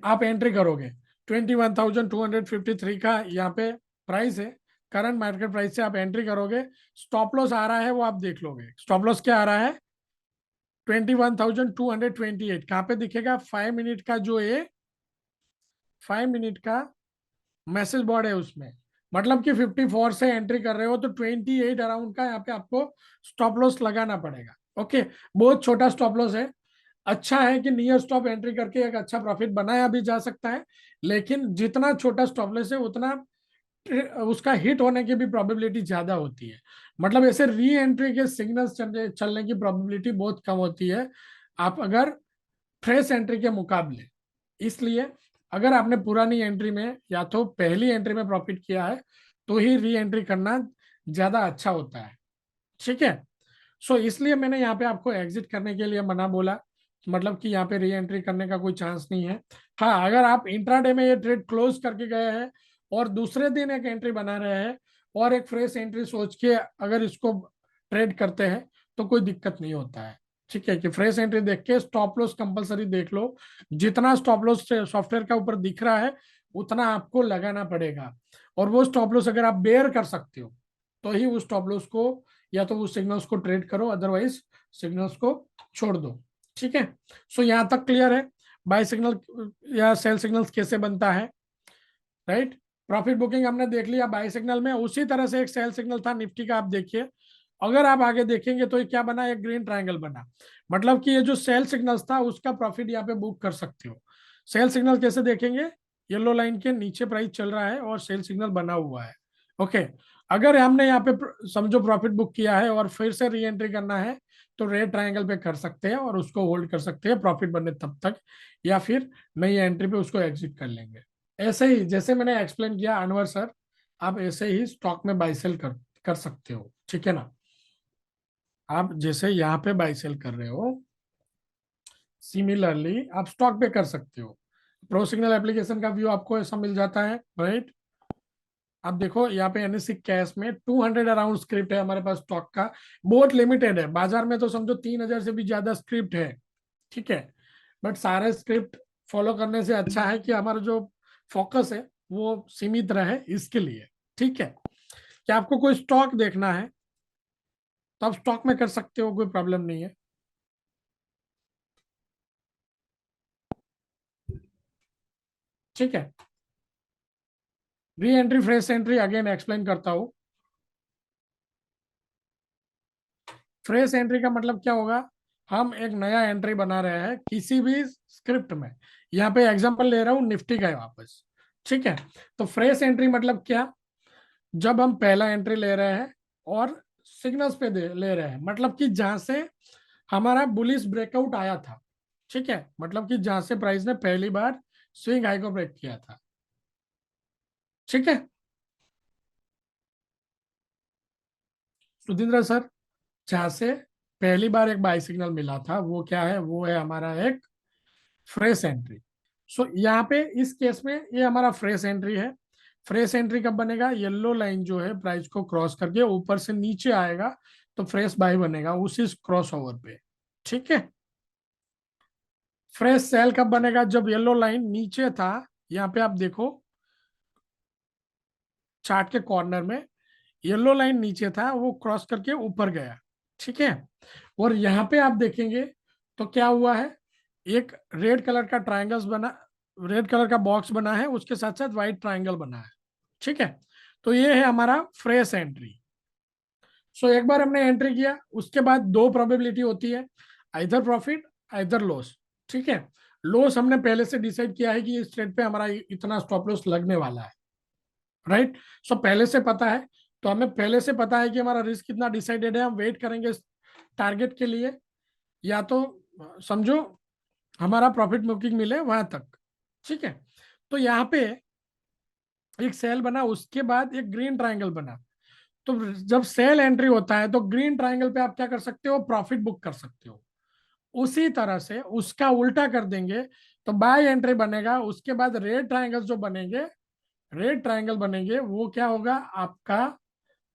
Speaker 1: आप एंट्री करोगे, 21,253 का यहाँ पे प्राइस है, करंट मार्केट प्राइस से आप एंट्री करोगे, स्टॉप लॉस आ रहा है वो आप देख लोगे, स्टॉप लॉस क्या आ रहा है 21,228, कहाँ पे दिखेगा 5 मिनट का, जो है 5 मिनट का मैसेज बोर्ड है उसमें, मतलब कि 54 से एंट्री कर रहे हो तो 28 अराउंड का यहाँ पे आपको स्टॉप लॉस लगाना पड़ेगा। ओके, बहुत छोटा स्टॉप लॉस है, अच्छा है कि नियर स्टॉप एंट्री करके एक अच्छा प्रॉफिट बनाया भी जा सकता है, लेकिन जितना छोटा स्टॉप लॉस है उतना उसका हिट होने की भी प्रोबेबिलिटी ज्यादा होती है, मतलब ऐसे री एंट्री के सिग्नल्स चलने की प्रोबेबिलिटी बहुत कम होती है आप अगर फ्रेश एंट्री के मुकाबले। इसलिए अगर आपने पुरानी एंट्री में या तो पहली एंट्री में प्रॉफिट किया है तो ही री एंट्री करना ज्यादा अच्छा होता है, ठीक है। सो इसलिए मैंने यहाँ पे आपको एग्जिट करने के लिए मना बोला, मतलब कि यहाँ पे री एंट्री करने का कोई चांस नहीं है। हाँ, अगर आप इंट्राडे में ये ट्रेड क्लोज करके गए हैं और दूसरे दिन एक एंट्री बना रहे हैं और एक फ्रेश एंट्री सोच के अगर इसको ट्रेड करते हैं तो कोई दिक्कत नहीं होता है, ठीक है, कि फ्रेश एंट्री देख के स्टॉप लॉस कंपलसरी देख लो, जितना स्टॉप लॉस सॉफ्टवेयर का ऊपर दिख रहा है उतना आपको लगाना पड़ेगा, और वो स्टॉप लॉस अगर आप बेयर कर सकते हो तो ही उस स्टॉप लॉस को या तो उस सिग्नल्स को ट्रेड करो, अदरवाइज सिग्नल्स को छोड़ दो, ठीक है। सो यहां तक क्लियर है बाय सिग्नल या सेल सिग्नल्स कैसे बनता है, राइट। प्रॉफिट बुकिंग हमने देख लिया बाय सिग्नल में, उसी तरह से एक सेल सिग्नल था निफ्टी का, आप देखिए, अगर आप आगे देखेंगे तो ये क्या बना, एक ग्रीन ट्रायंगल बना, मतलब कि ये जो सेल सिग्नल्स था उसका प्रॉफिट यहाँ पे बुक कर सकते हो। सेल सिग्नल कैसे देखेंगे, येलो लाइन के नीचे प्राइस चल रहा है और सेल सिग्नल बना हुआ है, ओके। अगर हमने यहाँ पे समझो प्रॉफिट बुक किया है और फिर से री एंट्री करना है तो रेड ट्रायंगल पे कर सकते हैं और उसको होल्ड कर सकते हैं प्रॉफिट बनने तब तक, या फिर नई एंट्री पे उसको एग्जिट कर लेंगे। ऐसे ही जैसे मैंने एक्सप्लेन किया अनवर सर, आप ऐसे ही स्टॉक में बाई सेल कर सकते हो, ठीक है ना। आप जैसे यहाँ पे बाई सेल कर रहे हो, सिमिलरली आप स्टॉक पे कर सकते हो। प्रो सिग्नल एप्लीकेशन का व्यू आपको ऐसा मिल जाता है, राइट। आप देखो यहाँ पे एनएससी कैश में 200 अराउंड स्क्रिप्ट है हमारे पास स्टॉक का, बहुत लिमिटेड है, बाजार में तो समझो 3,000 से भी ज्यादा स्क्रिप्ट है, ठीक है। बट सारे स्क्रिप्ट फॉलो करने से अच्छा है कि हमारा जो फोकस है वो सीमित रहे, इसके लिए, ठीक है। कि आपको कोई स्टॉक देखना है तो आप स्टॉक में कर सकते हो, कोई प्रॉब्लम नहीं है, ठीक है। Re entry fresh entry again explain करता हूँ। फ्रेश एंट्री का मतलब क्या होगा, हम एक नया एंट्री बना रहे हैं किसी भी स्क्रिप्ट में, यहाँ पे एग्जांपल ले रहा हूँ निफ्टी का वापस, ठीक है। तो फ्रेश एंट्री मतलब क्या, जब हम पहला एंट्री ले रहे हैं और सिग्नल्स पे ले रहे हैं, मतलब कि जहां से हमारा बुलिश ब्रेकआउट आया था, ठीक है, मतलब कि जहां से प्राइस ने पहली बार स्विंग हाई को ब्रेक किया था, ठीक है। सुधींद्र सर, जहां से पहली बार एक बाई सिग्नल मिला था वो क्या है, वो है हमारा एक फ्रेश एंट्री। सो यहाँ पे इस केस में ये हमारा फ्रेश एंट्री है। फ्रेश एंट्री कब बनेगा, येलो लाइन जो है प्राइस को क्रॉस करके ऊपर से नीचे आएगा तो फ्रेश बाई बनेगा उसी क्रॉस ओवर पे, ठीक है। फ्रेश सेल कब बनेगा, जब येलो लाइन नीचे था, यहाँ पे आप देखो चार्ट के कॉर्नर में येलो लाइन नीचे था वो क्रॉस करके ऊपर गया, ठीक है। और यहाँ पे आप देखेंगे तो क्या हुआ है, एक रेड कलर का ट्रायंगल्स बना, रेड कलर का बॉक्स बना है, उसके साथ साथ व्हाइट ट्राइंगल बना है, ठीक है। तो ये है हमारा फ्रेश एंट्री। सो एक बार हमने एंट्री किया, उसके बाद दो प्रोबेबिलिटी होती है, आइदर प्रॉफिट आइदर लॉस, ठीक है। लॉस हमने पहले से डिसाइड किया है कि इस ट्रेड पे हमारा इतना स्टॉप लॉस लगने वाला है, राइट। सो पहले से पता है, तो हमें पहले से पता है कि हमारा रिस्क कितना डिसाइडेड है, हम वेट करेंगे टारगेट के लिए, या तो समझो हमारा प्रॉफिट बुकिंग मिले वहां तक, ठीक है। तो यहाँ पे एक सेल बना, उसके बाद एक ग्रीन ट्राइंगल बना। तो जब सेल एंट्री होता है तो ग्रीन ट्राइंगल पे आप क्या कर सकते हो, प्रॉफिट बुक कर सकते हो। उसी तरह से उसका उल्टा कर देंगे तो बाय एंट्री बनेगा, उसके बाद रेड ट्राइंगल जो बनेंगे, रेड ट्राइंगल बनेंगे, वो क्या होगा, आपका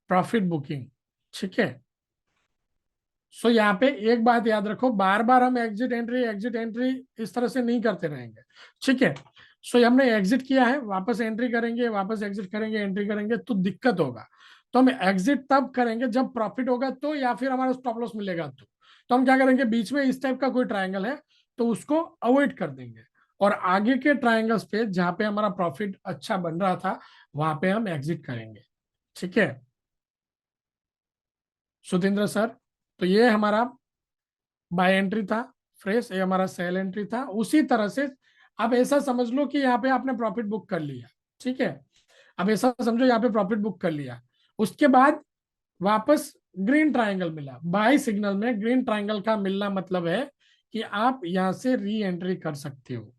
Speaker 1: प्रॉफिट बुकिंग, ठीक है। सो यहाँ पे एक बात याद रखो, बार बार हम एग्जिट एंट्री इस तरह से नहीं करते रहेंगे, ठीक है। सो हमने एग्जिट किया है, वापस एंट्री करेंगे, वापस एग्जिट करेंगे, एंट्री करेंगे तो दिक्कत होगा। तो हम एग्जिट तब करेंगे जब प्रॉफिट होगा तो, या फिर हमारा स्टॉप लॉस मिलेगा तो हम क्या करेंगे, बीच में इस टाइप का कोई ट्राइंगल है तो उसको अवॉइड कर देंगे, और आगे के ट्राइंगल्स पे जहां पे हमारा प्रॉफिट अच्छा बन रहा था वहां पे हम एग्जिट करेंगे, ठीक है सुधींद्र सर। तो ये हमारा बाय एंट्री था फ्रेश, ये हमारा सेल एंट्री था। उसी तरह से अब ऐसा समझ लो कि यहाँ पे आपने प्रॉफिट बुक कर लिया, ठीक है। अब ऐसा समझो यहाँ पे प्रॉफिट बुक कर लिया, उसके बाद वापस ग्रीन ट्राइंगल मिला। बाय सिग्नल में ग्रीन ट्राइंगल का मिलना मतलब है कि आप यहां से री एंट्री कर सकते हो,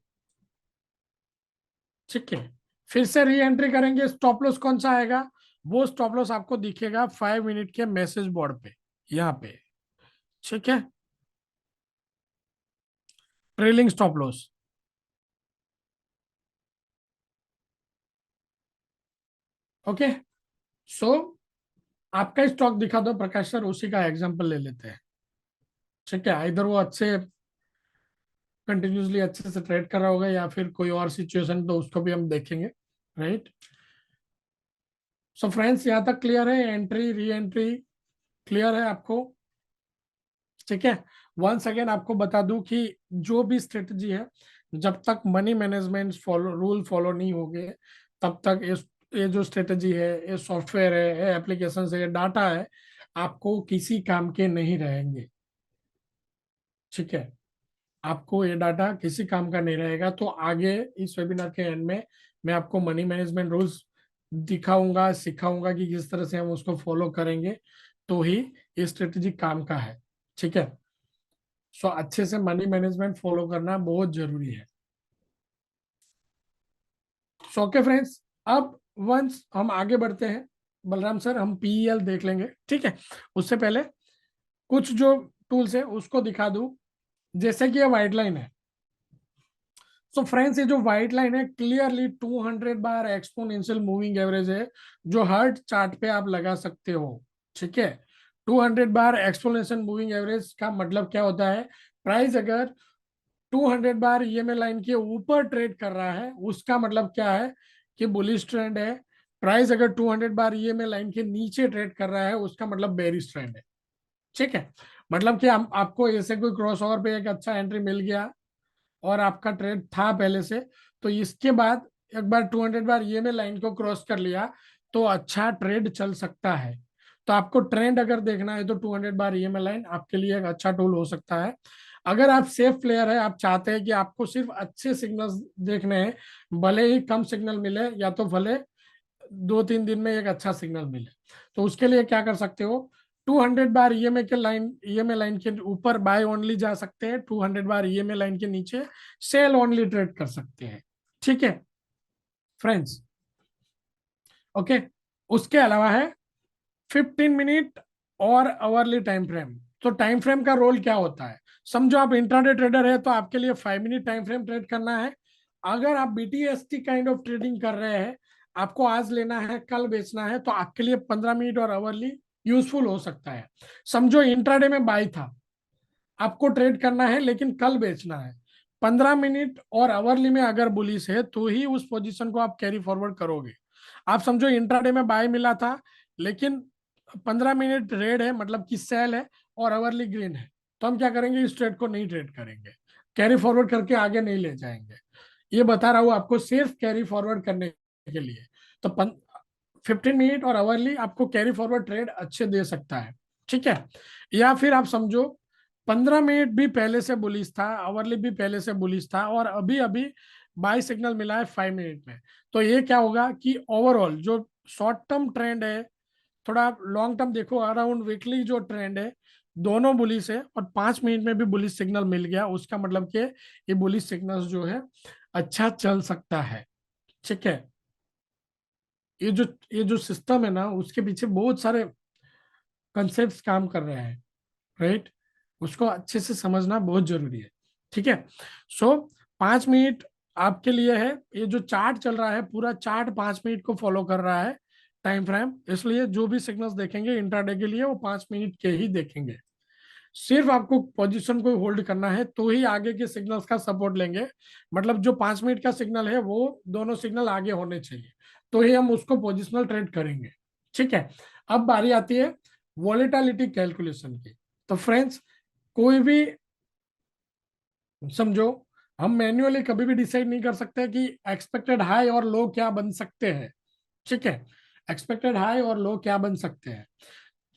Speaker 1: ठीक है। फिर से री एंट्री करेंगे, स्टॉप लॉस कौन सा आएगा, वो स्टॉप लॉस आपको दिखेगा 5 मिनट के मैसेज बोर्ड पे, यहाँ पे, ठीक है। Trailing stop loss, okay. So आपका स्टॉक दिखा दो प्रकाश सर, उसी का एग्जांपल ले लेते हैं, ठीक है। इधर वो अच्छे कंटिन्यूसली अच्छे से ट्रेड कर रहा होगा, या फिर कोई और सिचुएशन तो उसको भी हम देखेंगे, राइट। सो फ्रेंड्स यहाँ तक क्लियर है, एंट्री री एंट्री क्लियर है आपको, ठीक है। वंस अगेन आपको बता दूं कि जो भी स्ट्रेटजी है, जब तक money management follow rule follow नहीं होंगे तब तक ये जो स्ट्रेटजी है, ये सॉफ्टवेयर है, ये एप्लीकेशन है, ये डाटा है, आपको किसी काम के नहीं रहेंगे, ठीक है। आपको ये डाटा किसी काम का नहीं रहेगा। तो आगे इस वेबिनार के एंड में मैं आपको मनी मैनेजमेंट रूल्स दिखाऊंगा, सिखाऊंगा कि किस तरह से हम उसको फॉलो करेंगे तो ही ये स्ट्रेटेजी काम का है, ठीक है। सो अच्छे से मनी मैनेजमेंट फॉलो करना बहुत जरूरी है। सो ओके फ्रेंड्स, अब वंस हम आगे बढ़ते हैं, बलराम सर हम पीएल देख लेंगे, ठीक है। उससे पहले कुछ जो टूल्स है उसको दिखा दूं, जैसे कि ये व्हाइट लाइन है। सो फ्रेंड्स ये जो व्हाइट लाइन है क्लियरली 200 बार एक्सपोनेंशियल मूविंग एवरेज है, जो हर चार्ट पे आप लगा सकते हो, ठीक है। 200 बार एक्सपोनेंशियल मूविंग एवरेज का मतलब क्या होता है, प्राइस अगर 200 बार ईएमए लाइन के ऊपर ट्रेड कर रहा है उसका मतलब क्या है कि बुलिश ट्रेंड है। प्राइस अगर 200 बार ईएमए लाइन के नीचे ट्रेड कर रहा है उसका मतलब बेरिश ट्रेंड है, ठीक है। मतलब कि हम आपको ऐसे कोई क्रॉस ओवर पे एक अच्छा एंट्री मिल गया और आपका ट्रेड था पहले से, तो इसके बाद एक बार 200 बार ईएमए लाइन को क्रॉस कर लिया तो अच्छा ट्रेड चल सकता है। तो आपको ट्रेंड अगर देखना है तो 200 बार ईएमए लाइन आपके लिए एक अच्छा टूल हो सकता है। अगर आप सेफ प्लेयर है, आप चाहते हैं कि आपको सिर्फ अच्छे सिग्नल्स देखने हैं, भले ही कम सिग्नल मिले या तो भले 2-3 दिन में एक अच्छा सिग्नल मिले, तो उसके लिए क्या कर सकते हो, 200 बार ईएमए लाइन के ऊपर बाय ओनली जा सकते हैं, 200 बार ईएमए लाइन के नीचे सेल ओनली ट्रेड कर सकते हैं, ठीक है फ्रेंड्स, ओके। उसके अलावा है 15 मिनट और आवरली टाइम फ्रेम। तो टाइम फ्रेम का रोल क्या होता है, समझो आप इंट्राडे ट्रेडर है तो आपके लिए 5 मिनट टाइम फ्रेम ट्रेड करना है। अगर आप बीटीएसटी काइंड ऑफ ट्रेडिंग कर रहे हैं, आपको आज लेना है कल बेचना है, तो आपके लिए 15 मिनट और आवरली यूजफुल हो सकता है। समझो इंट्राडे में बाई था, आपको ट्रेड करना है लेकिन कल बेचना है, 15 मिनट और आवरली में अगर बुलिश है तो ही उस पोजीशन को आप कैरी फॉरवर्ड करोगे। आप समझो इंट्राडे में बाय मिला था लेकिन 15 मिनट रेड है, मतलब कि सेल है, और आवरली ग्रीन है, तो हम क्या करेंगे, इस ट्रेड को नहीं ट्रेड करेंगे, कैरी फॉरवर्ड करके आगे नहीं ले जाएंगे। ये बता रहा हूँ आपको सिर्फ कैरी फॉरवर्ड करने के लिए। तो 15 मिनट और आवरली आपको कैरी फॉरवर्ड ट्रेड अच्छे दे सकता है, ठीक है। या फिर आप समझो 15 मिनट भी पहले से बुलिश था, आवरली भी पहले से बुलिश था, और अभी अभी बाय सिग्नल मिला है 5 मिनट में। तो ये क्या होगा कि ओवरऑल जो शॉर्ट टर्म ट्रेंड है, थोड़ा लॉन्ग टर्म देखो, अराउंड वीकली जो ट्रेंड है, दोनों बुलिश है, और 5 मिनट में भी बुलिश सिग्नल मिल गया, उसका मतलब कि ये बुलिश सिग्नल जो है अच्छा चल सकता है, ठीक है। ये जो सिस्टम है ना, उसके पीछे बहुत सारे कंसेप्ट काम कर रहे हैं, राइट। उसको अच्छे से समझना बहुत जरूरी है, ठीक है। सो 5 मिनट आपके लिए है। ये जो चार्ट चल रहा है, पूरा चार्ट 5 मिनट को फॉलो कर रहा है टाइम फ्रेम, इसलिए जो भी सिग्नल्स देखेंगे इंट्राडे के लिए वो 5 मिनट के ही देखेंगे। सिर्फ आपको पोजीशन को होल्ड करना है तो ही आगे के सिग्नल्स का सपोर्ट लेंगे। मतलब जो 5 मिनट का सिग्नल है वो दोनों सिग्नल आगे होने चाहिए, तो ही हम उसको पोजिशनल ट्रेड करेंगे, ठीक है। अब बारी आती है वॉलेटिलिटी कैलकुलेशन की। तो फ्रेंड्स, कोई भी समझो, हम मैन्युअली कभी भी डिसाइड नहीं कर सकते कि एक्सपेक्टेड हाई और लो क्या बन सकते हैं, ठीक है। एक्सपेक्टेड हाई और लो क्या बन सकते हैं,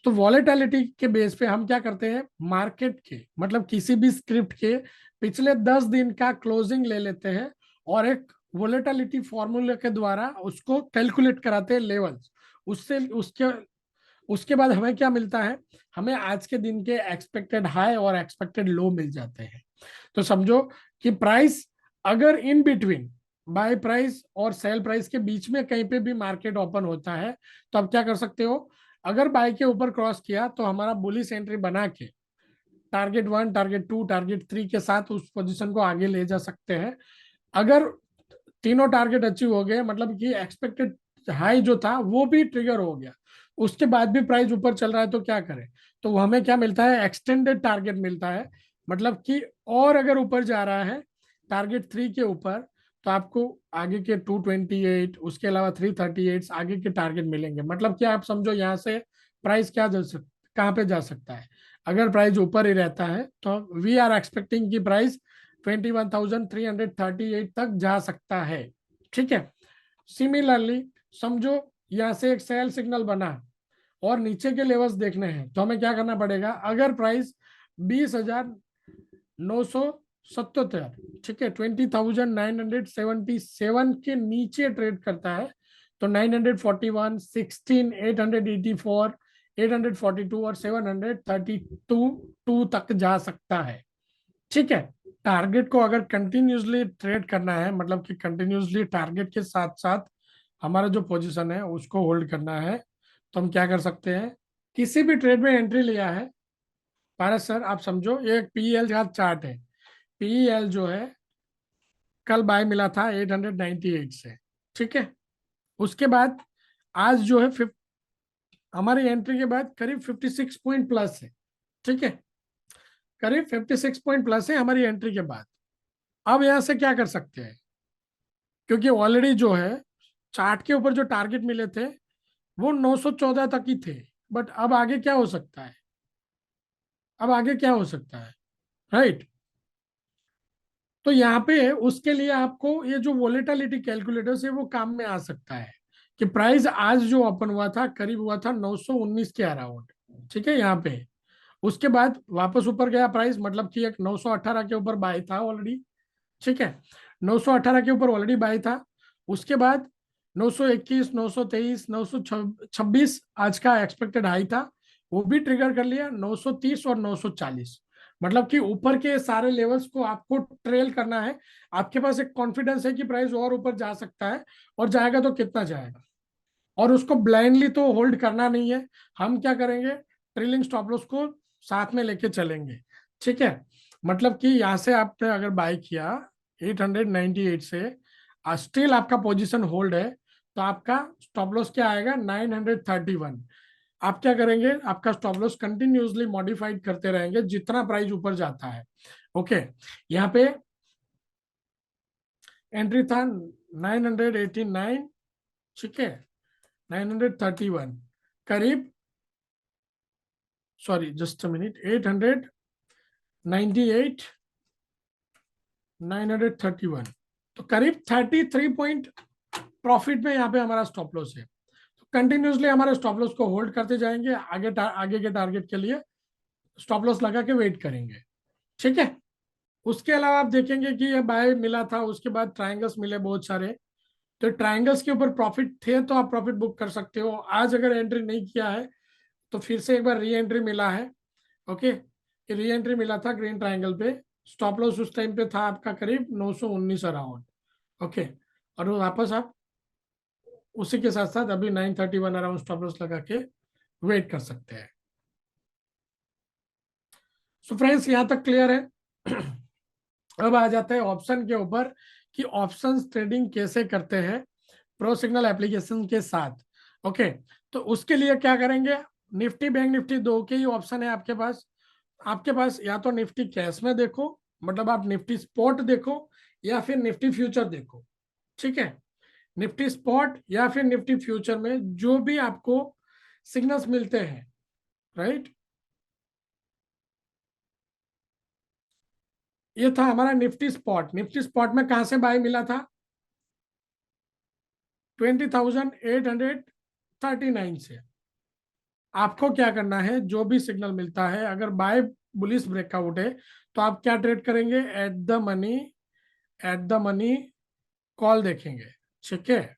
Speaker 1: तो वॉलेटिलिटी के बेस पे हम क्या करते हैं, मार्केट के मतलब किसी भी स्क्रिप्ट के पिछले 10 दिन का क्लोजिंग ले लेते हैं, और एक वॉलेटिलिटी फॉर्मूले के द्वारा उसको कैलकुलेट कराते हैं लेवल्स। उससे उसके उसके बाद हमें क्या मिलता है, हमें आज के दिन के एक्सपेक्टेड हाई और एक्सपेक्टेड लो मिल जाते हैं। तो समझो कि प्राइस अगर इन बिटवीन बाय प्राइस और सेल प्राइस के बीच में कहीं पे भी मार्केट ओपन होता है, तो आप क्या कर सकते हो, अगर बाय के ऊपर क्रॉस किया तो हमारा बुलिश एंट्री बना के टारगेट 1, टारगेट 2, टारगेट 3 के साथ उस पोजीशन को आगे ले जा सकते हैं। अगर तीनों टारगेट अचीव हो गए, मतलब कि एक्सपेक्टेड हाई जो था वो भी ट्रिगर हो गया, उसके बाद भी प्राइस ऊपर चल रहा है, तो क्या करें, तो हमें क्या मिलता है, एक्सटेंडेड टारगेट मिलता है। मतलब कि और अगर ऊपर जा रहा है टारगेट 3 के ऊपर, तो आपको आगे के 228, उसके अलावा 338 आगे के टारगेट मिलेंगे। मतलब कि आप समझो यहाँ से प्राइस क्या कहाँ पे जा सकता है, अगर प्राइस ऊपर ही रहता है तो वी आर एक्सपेक्टिंग की प्राइस 21,338 तक जा सकता है, ठीक है। सिमिलरली समझो यहाँ से एक सेल सिग्नल बना और नीचे के लेवल्स देखने हैं, तो हमें क्या करना पड़ेगा, अगर प्राइस 20,977, ठीक है, 20,977 के नीचे ट्रेड करता है, तो 941, 16, 884, 842 और 732 तक जा सकता है, ठीक है। टारगेट को अगर कंटिन्यूसली ट्रेड करना है, मतलब कि कंटिन्यूसली टारगेट के साथ साथ हमारा जो पोजीशन है उसको होल्ड करना है, तो हम क्या कर सकते हैं, किसी भी ट्रेड में एंट्री लिया है, पारस सर आप समझो ये एक पीएल का चार्ट है। पीएल जो है कल बाय मिला था 898 से, ठीक है। उसके बाद आज जो है हमारी एंट्री के बाद करीब 56 पॉइंट प्लस है, ठीक है, करीब 56 पॉइंट प्लस है हमारी एंट्री के बाद। अब यहां से क्या कर सकते हैं, क्योंकि ऑलरेडी जो है चार्ट के ऊपर जो टारगेट मिले थे वो 914 तक ही थे, बट अब आगे क्या हो सकता है, अब आगे क्या हो सकता है, राइट। तो यहाँ पे उसके लिए आपको ये जो वोलेटिलिटी कैलकुलेटर है वो काम में आ सकता है, कि प्राइस आज जो ओपन हुआ था करीब हुआ था 919 के अराउंड, ठीक है, यहाँ पे उसके बाद वापस ऊपर गया प्राइस, मतलब कि एक 918 के ऊपर बाय था ऑलरेडी, ठीक है, 918 के ऊपर ऑलरेडी बाय था। उसके बाद 921, 923, 926 आज का एक्सपेक्टेड हाई था, वो भी ट्रिगर कर लिया, 930 और 940। मतलब कि ऊपर के सारे लेवल्स को आपको ट्रेल करना है। आपके पास एक कॉन्फिडेंस है कि प्राइस और ऊपर जा सकता है, और जाएगा तो कितना जाएगा, और उसको ब्लाइंडली तो होल्ड करना नहीं है। हम क्या करेंगे, ट्रेलिंग स्टॉप लॉस को साथ में लेके चलेंगे, ठीक है। मतलब कि यहाँ से आपने अगर बाय किया 898 से, स्टिल आपका पोजीशन होल्ड है, तो आपका स्टॉप लॉस क्या आएगा, 931। आप क्या करेंगे, आपका स्टॉप लॉस कंटिन्यूसली मॉडिफाइड करते रहेंगे जितना प्राइस ऊपर जाता है, ओके। यहाँ पे एंट्री था 989, ठीक है, 931 करीब, सॉरी जस्ट अ मिनट, 898, 931, तो करीब 33 पॉइंट प्रॉफिट में यहाँ पे हमारा स्टॉप लॉस है। तो कंटिन्यूसली हमारे स्टॉप लॉस को होल्ड करते जाएंगे, आगे के टारगेट के लिए स्टॉप लॉस लगा के वेट करेंगे। ठीक है। उसके अलावा आप देखेंगे कि ये बाय मिला था, उसके बाद ट्रायंगल्स मिले बहुत सारे, तो ट्रायंगल्स के ऊपर प्रॉफिट थे तो आप प्रॉफिट बुक कर सकते हो। आज अगर एंट्री नहीं किया है तो फिर से एक बार री एंट्री मिला है। ओके, री एंट्री मिला था ग्रीन ट्रायंगल पे। स्टॉप लॉस उस टाइम पे था आपका करीब 919 अराउंड। ओके, और वो वापस आप उसी के साथ साथ अभी 931 अराउंड स्टॉप लॉस लगा के वेट कर सकते हैं। सो फ्रेंड्स, यहां तक क्लियर है। अब आ जाता है ऑप्शन के ऊपर कि ऑप्शंस ट्रेडिंग कैसे करते हैं प्रो सिग्नल एप्लीकेशन के साथ। ओके, तो उसके लिए क्या करेंगे, निफ्टी बैंक निफ्टी दो के ही ऑप्शन है आपके पास। आपके पास या तो निफ्टी कैश में देखो, मतलब आप निफ्टी स्पॉट देखो, या फिर निफ्टी फ्यूचर देखो। ठीक है, निफ्टी स्पॉट या फिर निफ्टी फ्यूचर में जो भी आपको सिग्नल्स मिलते हैं, राइट। ये था हमारा निफ्टी स्पॉट। निफ्टी स्पॉट में कहां से बाय मिला था, 20,839 से। आपको क्या करना है, जो भी सिग्नल मिलता है, अगर बाय बुलिश ब्रेकआउट है तो आप क्या ट्रेड करेंगे, एट द मनी कॉल देखेंगे। ठीक है,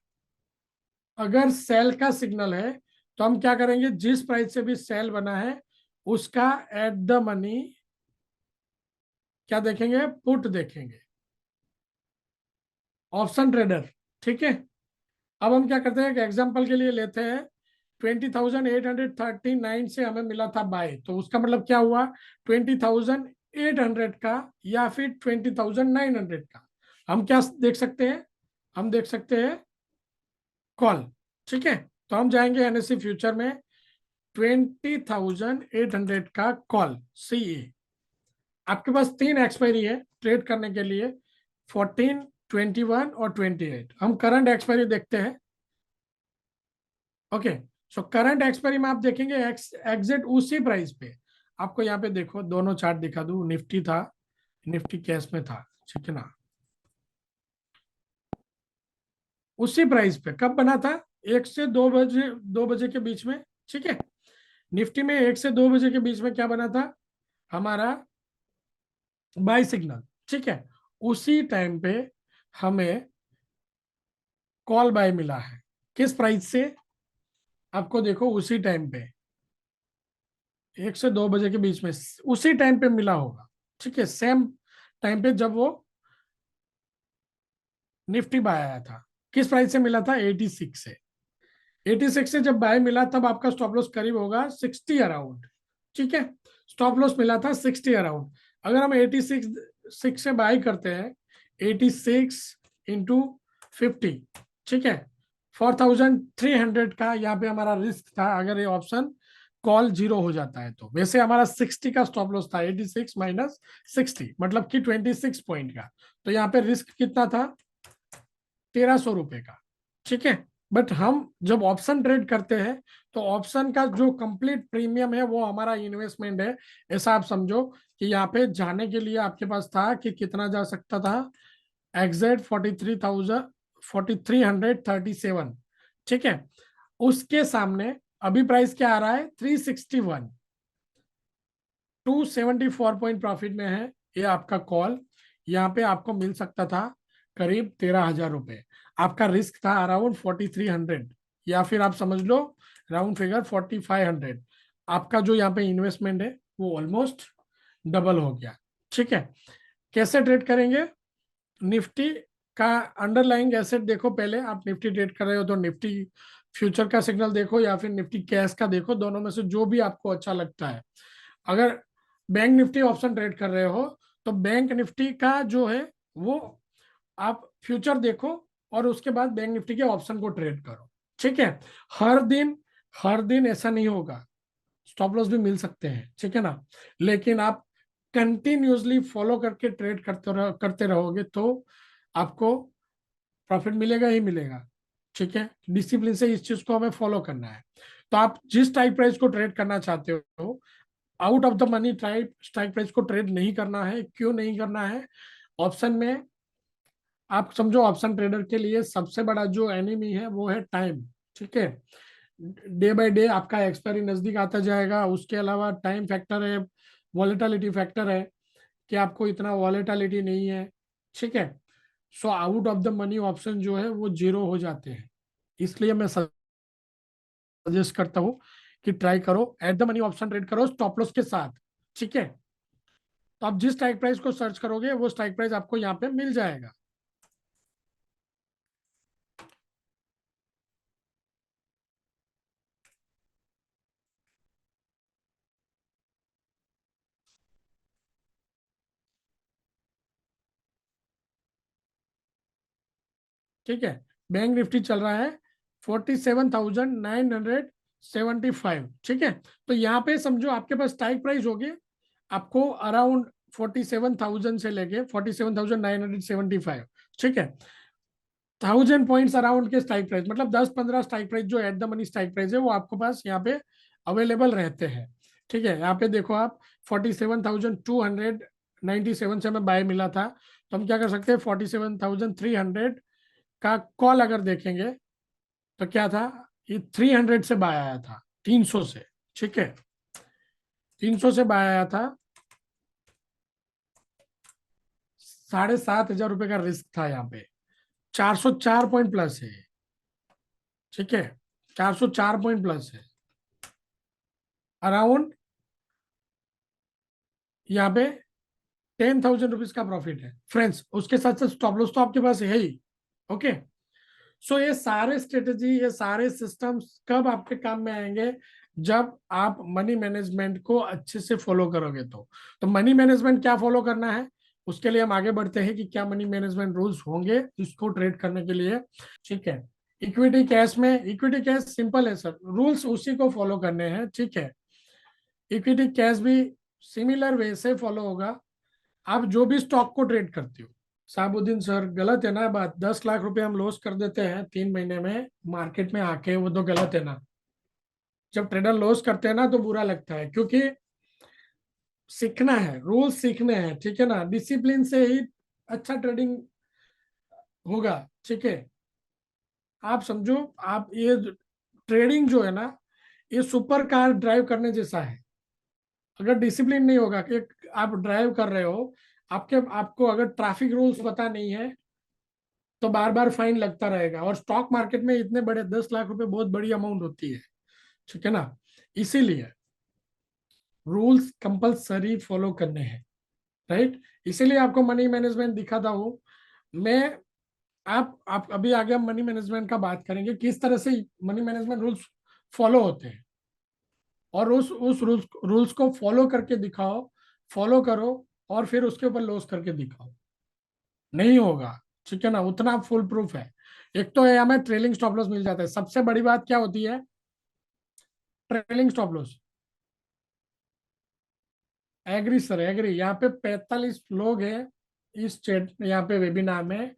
Speaker 1: अगर सेल का सिग्नल है तो हम क्या करेंगे, जिस प्राइस से भी सेल बना है उसका एट द मनी क्या देखेंगे, पुट देखेंगे, ऑप्शन ट्रेडर। ठीक है, अब हम क्या करते हैं, एग्जांपल के लिए लेते हैं 20,839 से हमें मिला था बाय, तो उसका मतलब क्या हुआ, 20,800 का या फिर 20,900 का हम क्या देख सकते हैं, हम देख सकते हैं कॉल। ठीक है, तो हम जाएंगे एनएससी फ्यूचर में 20,800 का कॉल सीए। आपके पास 3 एक्सपायरी है ट्रेड करने के लिए, 14, 21 और 28। हम करंट एक्सपायरी देखते हैं। ओके, सो करंट एक्सपायरी में आप देखेंगे एग्जिट उसी प्राइस पे। आपको यहाँ पे देखो दोनों चार्ट दिखा दूं, निफ्टी था, निफ्टी कैश में था। ठीक है ना, उसी प्राइस पे कब बना था, 1 से 2 बजे, 2 बजे के बीच में। ठीक है, निफ्टी में 1 से 2 बजे के बीच में क्या बना था, हमारा बाय सिग्नल। ठीक है, उसी टाइम पे हमें कॉल बाय मिला है, किस प्राइस से, आपको देखो उसी टाइम पे 1 से 2 बजे के बीच में, उसी टाइम पे मिला होगा। ठीक है, सेम टाइम पे जब वो निफ्टी बाय आया था, किस प्राइस से मिला था, 86 से। 86 से जब बाय मिला तब आपका स्टॉप लॉस करीब होगा 60 अराउंड। ठीक है, स्टॉप लॉस मिला था 60 अराउंड। अगर हम 86 से बाय करते हैं, 86 इंटू 50, ठीक है, 4,300 का यहाँ पे हमारा रिस्क था अगर ये ऑप्शन कॉल जीरो हो जाता है तो। वैसे हमारा 60 का स्टॉप लॉस था, 86 माइनस 60 मतलब कि 26 पॉइंट का। तो यहाँ पे रिस्क कितना था, 1,300 रुपए का। ठीक है, बट हम जब ऑप्शन ट्रेड करते हैं तो ऑप्शन का जो कंप्लीट प्रीमियम है वो हमारा इन्वेस्टमेंट है। ऐसा आप समझो कि यहाँ पे जाने के लिए आपके पास था कि कितना जा सकता था, एग्जैक्ट 43,337। ठीक है, उसके सामने अभी प्राइस क्या आ रहा है, 361, 274 पॉइंट प्रॉफिट में है ये आपका कॉल। यहाँ पे आपको मिल सकता था करीब 13,000 रुपए। आपका रिस्क था अराउंड 4,300, या फिर आप समझ लो राउंड फिगर 4,500। आपका जो यहाँ पे इन्वेस्टमेंट है वो ऑलमोस्ट डबल हो गया। ठीक है, कैसे ट्रेड करेंगे, निफ्टी का अंडरलाइंग एसेट देखो पहले। आप निफ्टी ट्रेड कर रहे हो तो निफ्टी फ्यूचर का सिग्नल देखो या फिर निफ्टी कैश का देखो, दोनों में से जो भी आपको अच्छा लगता है। अगर बैंक निफ्टी ऑप्शन ट्रेड कर रहे हो तो बैंक निफ्टी का जो है वो आप फ्यूचर देखो और उसके बाद बैंक निफ्टी के ऑप्शन को ट्रेड करो। ठीक है, हर दिन हर दिन ऐसा नहीं होगा, स्टॉप लॉस भी मिल सकते हैं। ठीक है ना, लेकिन आप कंटिन्यूसली फॉलो करके ट्रेड करते रहोगे तो आपको प्रॉफिट मिलेगा ही मिलेगा। ठीक है, डिसिप्लिन से इस चीज को हमें फॉलो करना है। तो आप जिस टाइप प्राइस को ट्रेड करना चाहते हो, out of the money type strike price को ट्रेड नहीं करना है। क्यों नहीं करना है, ऑप्शन में आप समझो ऑप्शन ट्रेडर के लिए सबसे बड़ा जो एनिमी है वो है टाइम। ठीक है, डे बाय डे आपका एक्सपायरी नजदीक आता जाएगा। उसके अलावा टाइम फैक्टर है, वॉलेटिलिटी फैक्टर है कि आपको इतना वॉलेटिलिटी नहीं है। ठीक है, so out of the money option जो है वो जीरो हो जाते हैं। इसलिए मैं सजेस्ट करता हूँ कि ट्राई करो at the money option trade करो स्टॉप लॉस के साथ। ठीक है, तो आप जिस स्ट्राइक प्राइस को सर्च करोगे वो स्ट्राइक प्राइस आपको यहाँ पे मिल जाएगा। ठीक है, बैंक निफ्टी चल रहा है 47,975। ठीक है, तो यहाँ पे समझो आपके पास स्ट्राइक प्राइस होगी आपको अराउंड 47,000 से लेके 47,975। ठीक है, 1,000 पॉइंट्स अराउंड के स्ट्राइक प्राइस, मतलब 10-15 स्ट्राइक प्राइस जो at the money strike price है वो आपके पास यहाँ पे अवेलेबल रहते हैं। ठीक है, यहाँ पे देखो आप 47,297 से हमें बाय मिला था, तो हम क्या कर सकते हैं 47,300 का कॉल अगर देखेंगे तो क्या था, ये 300 से बाय आया था, 300 से। ठीक है, 300 से बाय आया था, 7,500 रुपए का रिस्क था यहाँ पे, 404 पॉइंट प्लस है। ठीक है, 404 पॉइंट प्लस है अराउंड, यहाँ पे 10,000 रुपीज का प्रॉफिट है फ्रेंड्स। उसके साथ साथ स्टॉप लॉस तो आपके पास है ही। ओके, सो ये सारे स्ट्रेटेजी, ये सारे सिस्टम्स कब आपके काम में आएंगे, जब आप मनी मैनेजमेंट को अच्छे से फॉलो करोगे। तो मनी मैनेजमेंट क्या फॉलो करना है, उसके लिए हम आगे बढ़ते हैं कि क्या मनी मैनेजमेंट रूल्स होंगे इसको ट्रेड करने के लिए। ठीक है, इक्विटी कैश में, इक्विटी कैश सिंपल है सर, रूल्स उसी को फॉलो करने हैं। ठीक है, इक्विटी कैश भी सिमिलर वे से फॉलो होगा। आप जो भी स्टॉक को ट्रेड करते हो, साबुद्दीन सर गलत है ना बात, 10 लाख रुपए हम लॉस कर देते हैं 3 महीने में मार्केट में आके, वो तो गलत है ना। जब ट्रेडर लॉस करते हैं ना तो बुरा लगता है, क्योंकि सीखना है, रूल सीखने हैं। ठीक है ना, डिसिप्लिन से ही अच्छा ट्रेडिंग होगा। ठीक है, आप समझो, आप ये ट्रेडिंग जो है ना, ये सुपर कार ड्राइव करने जैसा है। अगर डिसिप्लिन नहीं होगा कि आप ड्राइव कर रहे हो, आपको अगर ट्रैफिक रूल्स पता नहीं है तो बार बार फाइन लगता रहेगा। और स्टॉक मार्केट में इतने बड़े 10 लाख रुपए बहुत बड़ी अमाउंट होती है। ठीक है ना, इसीलिए रूल्स कंपलसरी फॉलो करने हैं। राइट, इसीलिए आपको मनी मैनेजमेंट दिखाता हूं मैं। आप अभी आगे हम मनी मैनेजमेंट का बात करेंगे, किस तरह से मनी मैनेजमेंट रूल्स फॉलो होते हैं, और उस रूल्स को फॉलो करके दिखाओ, फॉलो करो, और फिर उसके ऊपर लॉस करके दिखाओ। नहीं होगा। ठीक है ना, उतना फुल प्रूफ है। एक तो है हमें ट्रेलिंग स्टॉप लॉस मिल जाता है, सबसे बड़ी बात क्या होती है, trailing stop loss. Agree sir, agree. यहाँ पे 45 लोग हैं इस चैट, यहाँ पे वेबिनार में,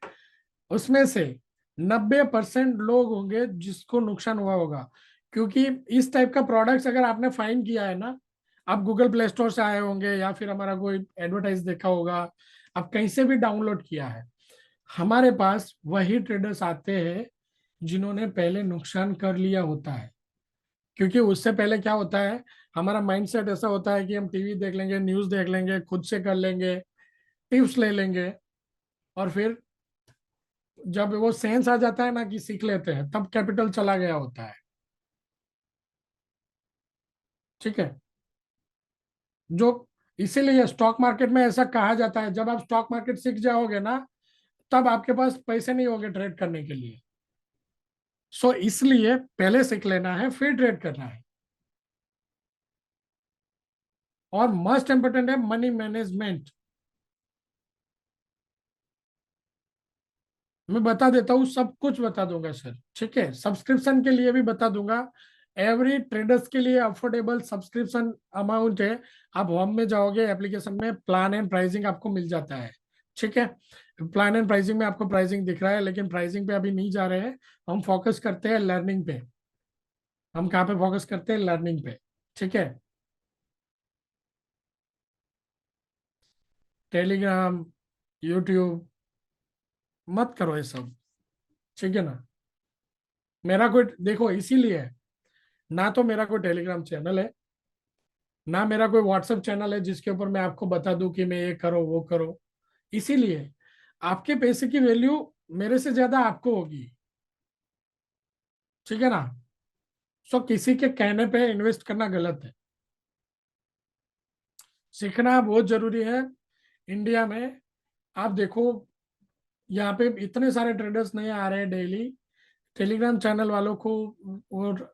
Speaker 1: उसमें से 90% लोग होंगे जिसको नुकसान हुआ होगा। क्योंकि इस टाइप का प्रोडक्ट्स अगर आपने फाइंड किया है ना, आप गूगल प्ले स्टोर से आए होंगे या फिर हमारा कोई एडवर्टाइज देखा होगा, आप कहीं से भी डाउनलोड किया है, हमारे पास वही ट्रेडर्स आते हैं जिन्होंने पहले नुकसान कर लिया होता है। क्योंकि उससे पहले क्या होता है, हमारा माइंडसेट ऐसा होता है कि हम टीवी देख लेंगे, न्यूज देख लेंगे, खुद से कर लेंगे, टिप्स ले लेंगे, और फिर जब वो सेंस आ जाता है ना कि सीख लेते हैं, तब कैपिटल चला गया होता है। ठीक है, जो इसीलिए स्टॉक मार्केट में ऐसा कहा जाता है, जब आप स्टॉक मार्केट सीख जाओगे ना, तब आपके पास पैसे नहीं होंगे ट्रेड करने के लिए। सो इसलिए पहले सीख लेना है फिर ट्रेड करना है। और मोस्ट इंपोर्टेंट है मनी मैनेजमेंट। मैं बता देता हूँ, सब कुछ बता दूंगा सर। ठीक है, सब्सक्रिप्शन के लिए भी बता दूंगा। एवरी ट्रेडर्स के लिए अफोर्डेबल सब्सक्रिप्शन अमाउंट है। आप होम में जाओगे, एप्लीकेशन में प्लान एंड प्राइसिंग आपको मिल जाता है। ठीक है, प्लान एंड प्राइसिंग में आपको प्राइसिंग दिख रहा है, लेकिन प्राइसिंग पे अभी नहीं जा रहे हैं, हम फोकस करते हैं लर्निंग पे। हम कहाँ पे फोकस करते हैं, लर्निंग पे। ठीक है, टेलीग्राम, यूट्यूब, मत करो ये सब, ठीक है ना। मेरा कोई देखो इसीलिए है, ना तो मेरा कोई टेलीग्राम चैनल है, ना मेरा कोई व्हाट्सएप चैनल है जिसके ऊपर मैं आपको बता दूं कि मैं ये करो वो करो। इसीलिए आपके पैसे की वैल्यू मेरे से ज्यादा आपको होगी, ठीक है ना। सो किसी के कहने पे इन्वेस्ट करना गलत है। सीखना बहुत जरूरी है। इंडिया में आप देखो, यहाँ पे इतने सारे ट्रेडर्स नहीं आ रहे हैं डेली। टेलीग्राम चैनल वालों को और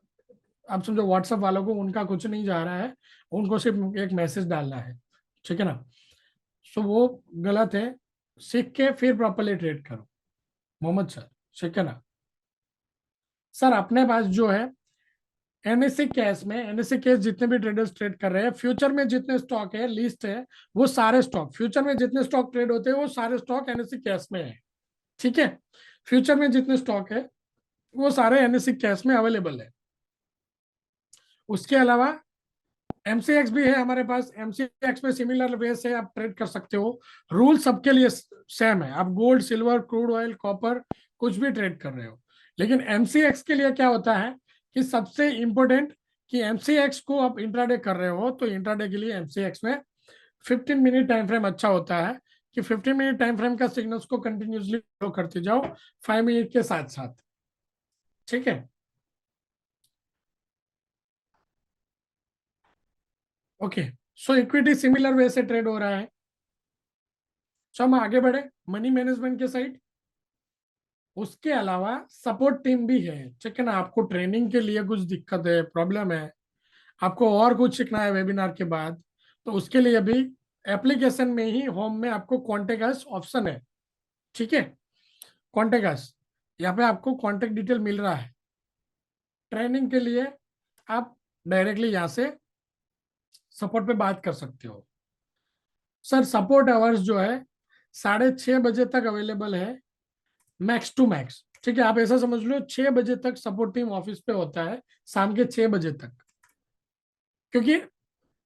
Speaker 1: आप समझो व्हाट्सएप वालों को उनका कुछ नहीं जा रहा है, उनको सिर्फ एक मैसेज डालना है, ठीक है ना। सो वो गलत है। सीख के फिर प्रॉपरली ट्रेड करो मोहम्मद सर, ठीक है ना। सर अपने पास जो है एनएससी कैश में, एनएससी कैश जितने भी ट्रेडर्स ट्रेड कर रहे हैं, फ्यूचर में जितने स्टॉक है लिस्ट है, वो सारे स्टॉक फ्यूचर में जितने स्टॉक ट्रेड होते हैं वो सारे स्टॉक एनएससी कैश में है, ठीक है। फ्यूचर में जितने स्टॉक है वो सारे एनएससी कैश में अवेलेबल है। उसके अलावा एमसीएक्स भी है हमारे पास। एमसीएक्स में सिमिलर वे से आप ट्रेड कर सकते हो। रूल सबके लिए सेम है, आप gold silver crude oil copper कुछ भी ट्रेड कर रहे हो। लेकिन एमसीएक्स के लिए क्या होता है कि सबसे इंपॉर्टेंट कि एमसीएक्स को आप इंट्राडे कर रहे हो तो इंट्राडे के लिए एमसीएक्स में 15 मिनट टाइम फ्रेम अच्छा होता है कि 15 मिनट टाइम फ्रेम का सिग्नल्स को कंटिन्यूसली फॉलो करते जाओ 5 मिनट के साथ साथ, ठीक है। ओके, सो इक्विटी सिमिलर वे से ट्रेड हो रहा है। सो हम आगे बढ़े मनी मैनेजमेंट के साइड। उसके अलावा सपोर्ट टीम भी है, ठीक है ना। आपको ट्रेनिंग के लिए कुछ दिक्कत है प्रॉब्लम है, आपको और कुछ सीखना है वेबिनार के बाद, तो उसके लिए भी एप्लीकेशन में ही होम में आपको कॉन्टेक्ट अस ऑप्शन है, ठीक है। कॉन्टेक्ट अस, यहाँ पे आपको कॉन्टेक्ट डिटेल मिल रहा है। ट्रेनिंग के लिए आप डायरेक्टली यहाँ से सपोर्ट पे बात कर सकते हो। सर सपोर्ट आवर्स जो है 6:30 बजे तक अवेलेबल है, मैक्स टू मैक्स, ठीक है। आप ऐसा समझ लो 6 बजे तक सपोर्ट टीम ऑफिस पे होता है, शाम के 6 बजे तक। क्योंकि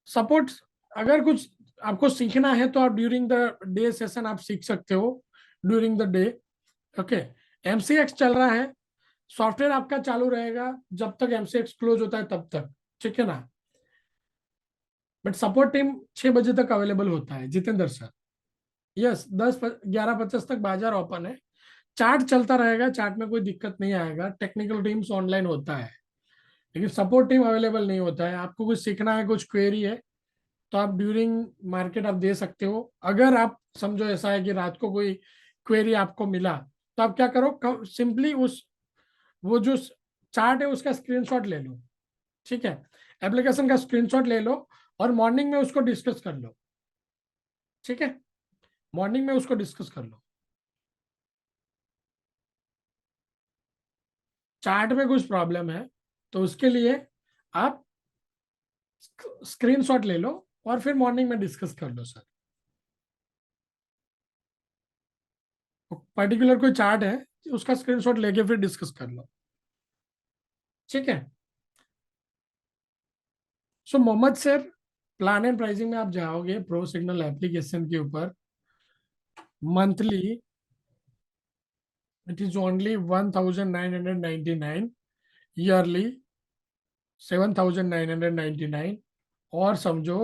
Speaker 1: सपोर्ट अगर कुछ आपको सीखना है तो आप ड्यूरिंग द डे सेशन आप सीख सकते हो, during the day, okay. MCX चल रहा है, सॉफ्टवेयर आपका चालू रहेगा जब तक एमसीएक्स क्लोज होता है तब तक, ठीक है ना। बट सपोर्ट टीम 6 बजे तक अवेलेबल होता है जितेंद्र सर। यस, 11:50 तक बाजार ओपन है। चार्ट चलता रहेगा, चार्ट में कोई दिक्कत नहीं आएगा। टेक्निकल टीम्स ऑनलाइन होता है, लेकिन सपोर्ट टीम अवेलेबल नहीं होता है। आपको कुछ सीखना है कुछ क्वेरी है तो आप ड्यूरिंग मार्केट आप दे सकते हो। अगर आप समझो ऐसा है कि रात को कोई क्वेरी आपको मिला तो आप क्या करो, सिंपली उस वो जो चार्ट है उसका स्क्रीनशॉट ले लो, ठीक है। एप्लीकेशन का स्क्रीनशॉट ले लो और मॉर्निंग में उसको डिस्कस कर लो, ठीक है। मॉर्निंग में उसको डिस्कस कर लो। चार्ट में कुछ प्रॉब्लम है तो उसके लिए आप स्क्रीनशॉट ले लो और फिर मॉर्निंग में डिस्कस कर लो सर। पर्टिकुलर कोई चार्ट है उसका स्क्रीनशॉट लेके फिर डिस्कस कर लो, ठीक है। So Mohammed sir, plan and pricing में आप जाओगे प्रो सिग्नल एप्लीकेशन के ऊपर, monthly it is only 1999, yearly 7999। और समझो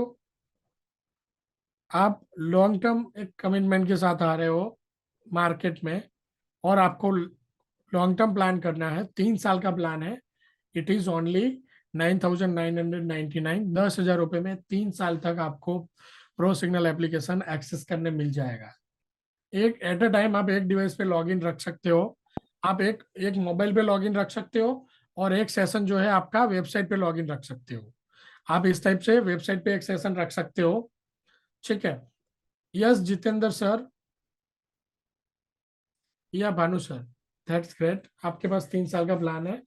Speaker 1: आप लॉन्ग टर्म एक कमिटमेंट के साथ आ रहे हो मार्केट में, और आपको लॉन्ग टर्म प्लान करना है, 3 साल का प्लान है। इट इज ओनली 9999, 10,000 रुपये में 3 साल तक आपको प्रो सिग्नल एप्लीकेशन एक्सेस करने मिल जाएगा। एक एट अ टाइम आप एक डिवाइस पे लॉगिन रख सकते हो, आप एक एक मोबाइल पे लॉगिन रख सकते हो, और एक सेशन जो है आपका वेबसाइट पे लॉगिन रख सकते हो। आप इस टाइप से वेबसाइट पे एक सेशन रख सकते हो, ठीक है। यस जितेंद्र सर या भानु सर, दैट्स ग्रेट, आपके पास 3 साल का प्लान है।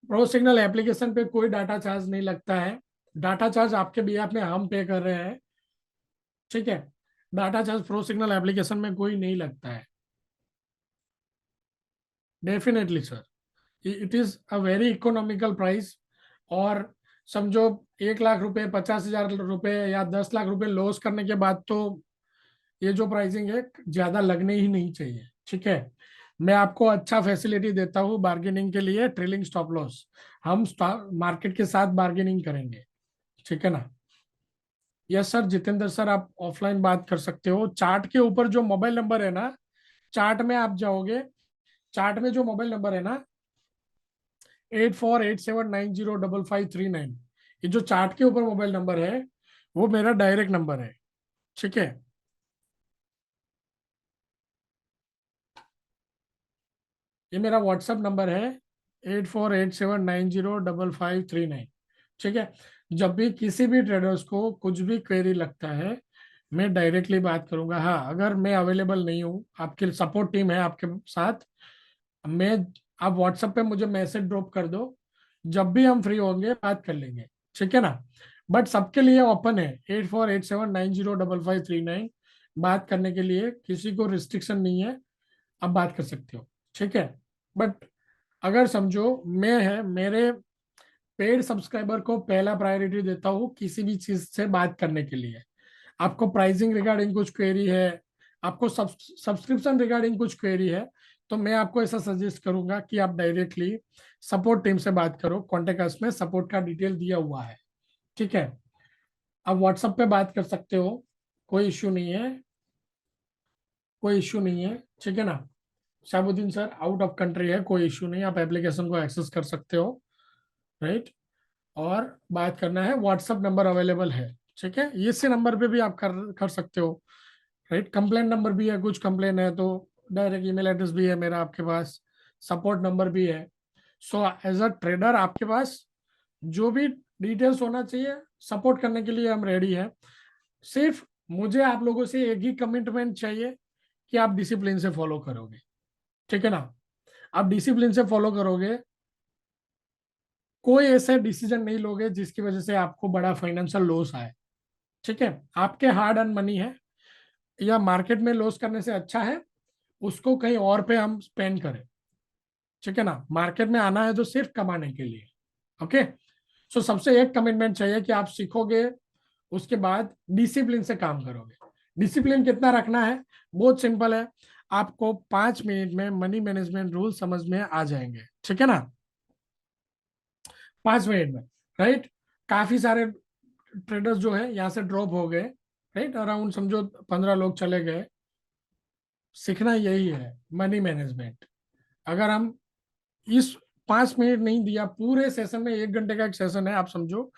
Speaker 1: प्रो सिग्नल एप्लीकेशन पे कोई डाटा चार्ज नहीं लगता है। डाटा चार्ज आपके बिहाफ में हम पे कर रहे हैं, ठीक है। Data charge pro signal application में कोई नहीं लगता है। Definitely sir, it is a very economical price. और समझो 1 लाख रुपए, 50,000 रुपए या 10 लाख रुपए लॉस करने के बाद तो ये जो प्राइसिंग है ज्यादा लगने ही नहीं चाहिए। ठीक है, मैं आपको अच्छा फैसिलिटी देता हूँ बार्गेनिंग के लिए, ट्रेलिंग स्टॉप लॉस। हम मार्केट के साथ बार्गेनिंग करेंगे। ठीक है ना। यस सर, जितेंद्र सर आप ऑफलाइन बात कर सकते हो। चार्ट के ऊपर जो मोबाइल नंबर है ना, चार्ट में आप जाओगे, चार्ट में जो मोबाइल नंबर है ना, 8487905539, ये जो चार्ट के ऊपर मोबाइल नंबर है वो मेरा डायरेक्ट नंबर है। ठीक है, ये मेरा व्हाट्सएप नंबर है, 8487905539। ठीक है, जब भी किसी भी ट्रेडर्स को कुछ भी क्वेरी लगता है, मैं डायरेक्टली बात करूंगा। हाँ, अगर मैं अवेलेबल नहीं हूँ, आपके सपोर्ट टीम है आपके साथ, मैं, आप व्हाट्सएप पे मुझे मैसेज ड्रॉप कर दो, जब भी हम फ्री होंगे बात कर लेंगे। ठीक है ना। बट सबके लिए ओपन है, 8487905539, बात करने के लिए किसी को रिस्ट्रिक्शन नहीं है, आप बात कर सकते हो। ठीक है, बट अगर समझो मैं है, मेरे पेड सब्सक्राइबर को पहला प्रायोरिटी देता हूँ किसी भी चीज से बात करने के लिए। आपको प्राइसिंग रिगार्डिंग कुछ क्वेरी है, आपको सब्सक्रिप्शन रिगार्डिंग कुछ क्वेरी है, तो मैं आपको ऐसा सजेस्ट करूंगा कि आप डायरेक्टली सपोर्ट टीम से बात करो। कॉन्टेक्ट अस में सपोर्ट का डिटेल दिया हुआ है। ठीक है, आप व्हाट्सएप पे बात कर सकते हो, कोई इश्यू नहीं है, कोई इश्यू नहीं है। ठीक है ना। Shahabuddin sir out of country है, कोई इश्यू नहीं, आप एप्लीकेशन को एक्सेस कर सकते हो। राइट, और बात करना है, व्हाट्सएप नंबर अवेलेबल है। ठीक है, इसी नंबर पे भी आप कर कर सकते हो। राइट, कंप्लेन नंबर भी है, कुछ कंप्लेन है तो डायरेक्ट ईमेल एड्रेस भी है मेरा आपके पास, सपोर्ट नंबर भी है। सो एज अ ट्रेडर आपके पास जो भी डिटेल्स होना चाहिए सपोर्ट करने के लिए हम रेडी है। सिर्फ मुझे आप लोगों से एक ही कमिटमेंट चाहिए कि आप डिसिप्लिन से फॉलो करोगे। ठीक है ना। आप डिसिप्लिन से फॉलो करोगे, कोई ऐसे डिसीजन नहीं लोगे जिसकी वजह से आपको बड़ा फाइनेंशियल लॉस आए। ठीक है, आपके हार्ड अर्न मनी है, या मार्केट में लॉस करने से अच्छा है उसको कहीं और पे हम स्पेंड करें। ठीक है ना, मार्केट में आना है तो सिर्फ कमाने के लिए। ओके, सो सबसे एक कमिटमेंट चाहिए कि आप सीखोगे, उसके बाद डिसिप्लिन से काम करोगे। डिसिप्लिन कितना रखना है, बहुत सिंपल है, आपको 5 मिनट में मनी मैनेजमेंट रूल समझ में आ जाएंगे। ठीक है ना, 5 मिनट में। राइट, काफी सारे ट्रेडर्स जो है यहाँ से ड्रॉप हो गए। राइट, अराउंड समझो 15 लोग चले गए। सीखना यही है, मनी मैनेजमेंट। अगर हम इस 5 मिनट नहीं दिया, पूरे सेशन में 1 घंटे का एक सेशन है आप समझो,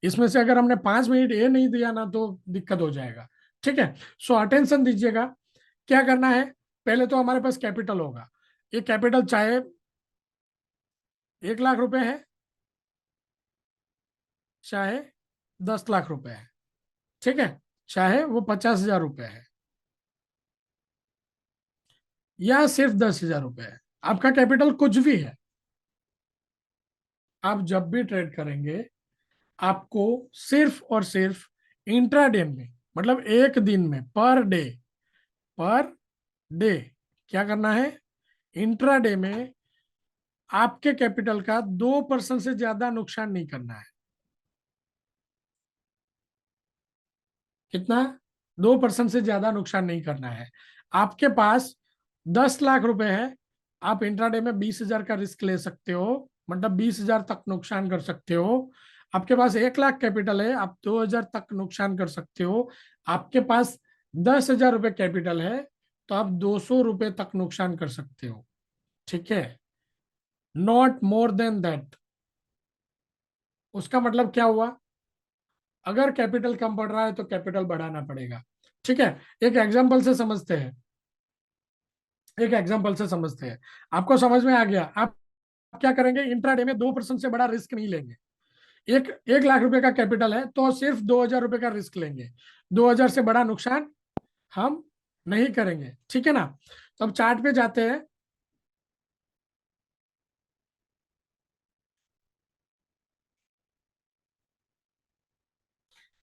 Speaker 1: इसमें से अगर हमने 5 मिनट ये नहीं दिया ना तो दिक्कत हो जाएगा। ठीक है, सो अटेंशन दीजिएगा। क्या करना है, पहले तो हमारे पास कैपिटल होगा। ये कैपिटल चाहे 1 लाख रुपए है, चाहे 10 लाख रुपए है। ठीक है, चाहे वो 50,000 रुपए है, या सिर्फ 10,000 रुपए है, आपका कैपिटल कुछ भी है। आप जब भी ट्रेड करेंगे, आपको सिर्फ और सिर्फ इंट्राडे में, मतलब एक दिन में, पर डे क्या करना है, इंट्राडे में आपके कैपिटल का 2% से ज्यादा नुकसान नहीं करना है। कितना, 2% से ज्यादा नुकसान नहीं करना है। आपके पास 10 लाख रुपए है, आप इंट्राडे में 20,000 का रिस्क ले सकते हो, मतलब 20,000 तक नुकसान कर सकते हो। आपके पास 1 लाख कैपिटल है, आप 2,000 तक नुकसान कर सकते हो। आपके पास 10,000 रुपये कैपिटल है, तो आप 200 रुपये तक नुकसान कर सकते हो। ठीक है, नॉट मोर देन दैट। उसका मतलब क्या हुआ, अगर कैपिटल कम पड़ रहा है तो कैपिटल बढ़ाना पड़ेगा। ठीक है, एक एग्जांपल से समझते हैं, एक एग्जांपल से समझते हैं। आपको समझ में आ गया, आप क्या करेंगे, इंट्राडे में 2% से बड़ा रिस्क नहीं लेंगे। एक 1 लाख रुपए का कैपिटल है तो सिर्फ 2,000 रुपए का रिस्क लेंगे, 2,000 से बड़ा नुकसान हम नहीं करेंगे। ठीक है ना। तो अब चार्ट पे जाते हैं।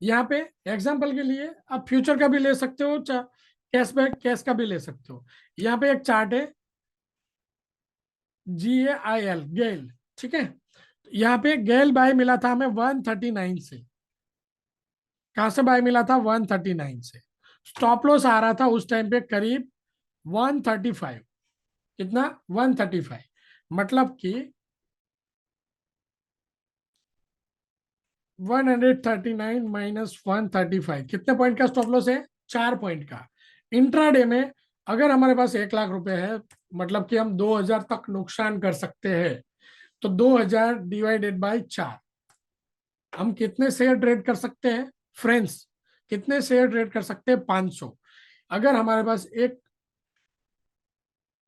Speaker 1: यहाँ पे एग्जांपल के लिए आप फ्यूचर का भी ले सकते हो, कैशबैक कैश का भी ले सकते हो। यहाँ पे एक चार्ट है, GAIL, गेल। ठीक है, यहाँ पे गेल बाय मिला था हमें 139 से। कहां से बाय मिला था? 139 से। स्टॉप लॉस आ रहा था उस टाइम पे करीब 135। कितना? 135। मतलब कि 139 माइनस 135 कितने पॉइंट का स्टॉप लॉस है? 4 पॉइंट का। इंट्राडे में अगर हमारे पास 1 लाख रुपए है, मतलब कि हम 2000 तक नुकसान कर सकते हैं, तो 2000 डिवाइडेड बाय 4, हम कितने शेयर ट्रेड कर सकते हैं फ्रेंड्स? कितने शेयर ट्रेड कर सकते हैं? 500। अगर हमारे पास 1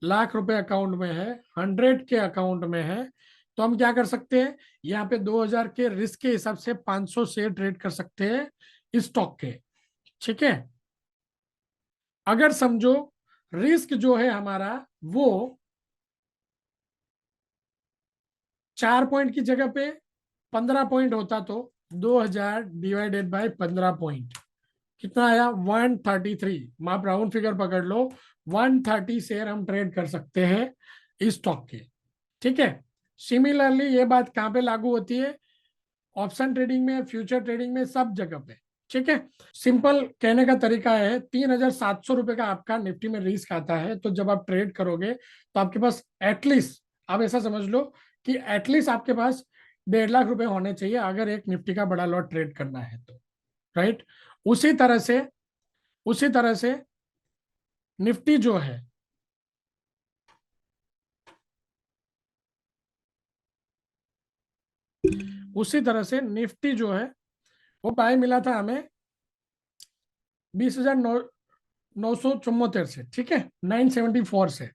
Speaker 1: लाख रुपए अकाउंट में है, 100 के अकाउंट में है, तो हम क्या कर सकते हैं? यहाँ पे 2000 के रिस्क के हिसाब से 500 शेयर ट्रेड कर सकते हैं इस स्टॉक के। ठीक है। अगर समझो रिस्क जो है हमारा वो 4 पॉइंट की जगह पे 15 पॉइंट होता, तो 2000 डिवाइडेड बाय 15 पॉइंट कितना आया? 133। आप राउंड फिगर पकड़ लो, 130 शेयर हम ट्रेड कर सकते हैं इस स्टॉक के। ठीक है। सिमिलरली ये बात कहां पे लागू होती है? ऑप्शन ट्रेडिंग में, फ्यूचर ट्रेडिंग में, सब जगह पे। ठीक है। सिंपल कहने का तरीका है, 3700 रुपए का आपका निफ्टी में रिस्क आता है, तो जब आप ट्रेड करोगे तो आपके पास एटलीस्ट, आप ऐसा समझ लो कि एटलीस्ट आपके पास 1.5 लाख रुपए होने चाहिए अगर एक निफ्टी का बड़ा लॉट ट्रेड करना है तो। राइट। उसी तरह से उसी तरह से निफ्टी जो है, उसी तरह से निफ्टी जो है वो बाय मिला था हमें 20,974 से। ठीक है। 974 से।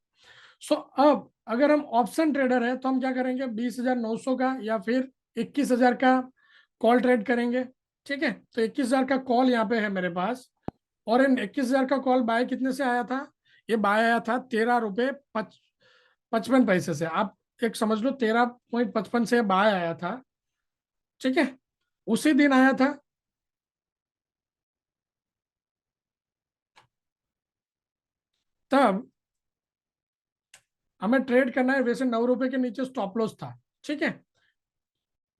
Speaker 1: सो अब अगर हम ऑप्शन ट्रेडर है तो हम क्या करेंगे? 20,900 का या फिर 21,000 का कॉल ट्रेड करेंगे। ठीक है। तो 21,000 का कॉल यहाँ पे है मेरे पास, और इन 21,000 का कॉल बाय कितने से आया था? ये बाय आया था 13 रुपये 55 पैसे से। आप एक समझ लो 13.55 से बाय आया था। ठीक है। उसी दिन आया था। तब हमें ट्रेड करना है, वैसे 9 रुपए के नीचे स्टॉप लॉस था। ठीक है।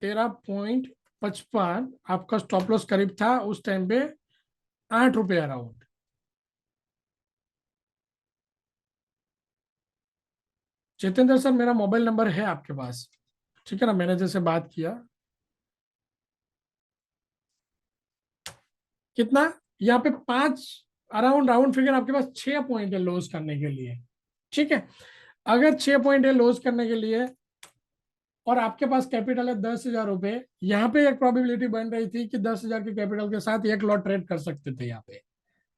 Speaker 1: 13.55 आपका स्टॉप लॉस करीब था उस टाइम पे, 8 रुपए अराउंड। जितेंद्र सर, मेरा मोबाइल नंबर है आपके पास, ठीक है ना? मैनेजर से बात किया। कितना? यहाँ पे 5, अराउंड राउंड फिगर आपके पास 6 पॉइंट है लॉस करने के लिए। ठीक है। अगर 6 पॉइंट है लॉस करने के लिए और आपके पास कैपिटल है 10,000 रुपए, यहाँ पे एक प्रोबेबिलिटी बन रही थी कि 10,000 के कैपिटल के साथ एक लॉट ट्रेड कर सकते थे यहाँ पे।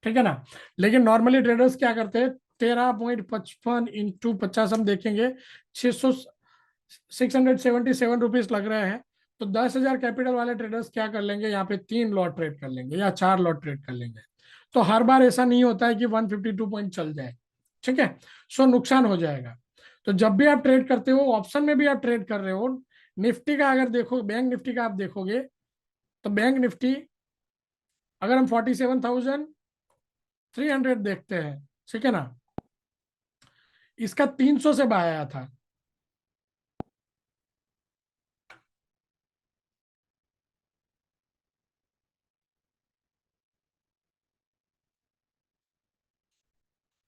Speaker 1: ठीक है ना? लेकिन नॉर्मली ट्रेडर्स क्या करते हैं? 13.55 इंटू 50 हम देखेंगे, 600 677 रुपीज लग रहे हैं। तो 10,000 कैपिटल वाले ट्रेडर्स क्या कर लेंगे? यहाँ पे 3 लॉट ट्रेड कर लेंगे या 4 लॉट ट्रेड कर लेंगे। तो हर बार ऐसा नहीं होता है कि 152 पॉइंट चल जाए। ठीक है। सो नुकसान हो जाएगा। तो जब भी आप ट्रेड करते हो, ऑप्शन में भी आप ट्रेड कर रहे हो, निफ्टी का अगर देखो, बैंक निफ्टी का आप देखोगे, तो बैंक निफ्टी अगर हम 47,300 देखते हैं, ठीक है ना, इसका 300 से बाय आया था।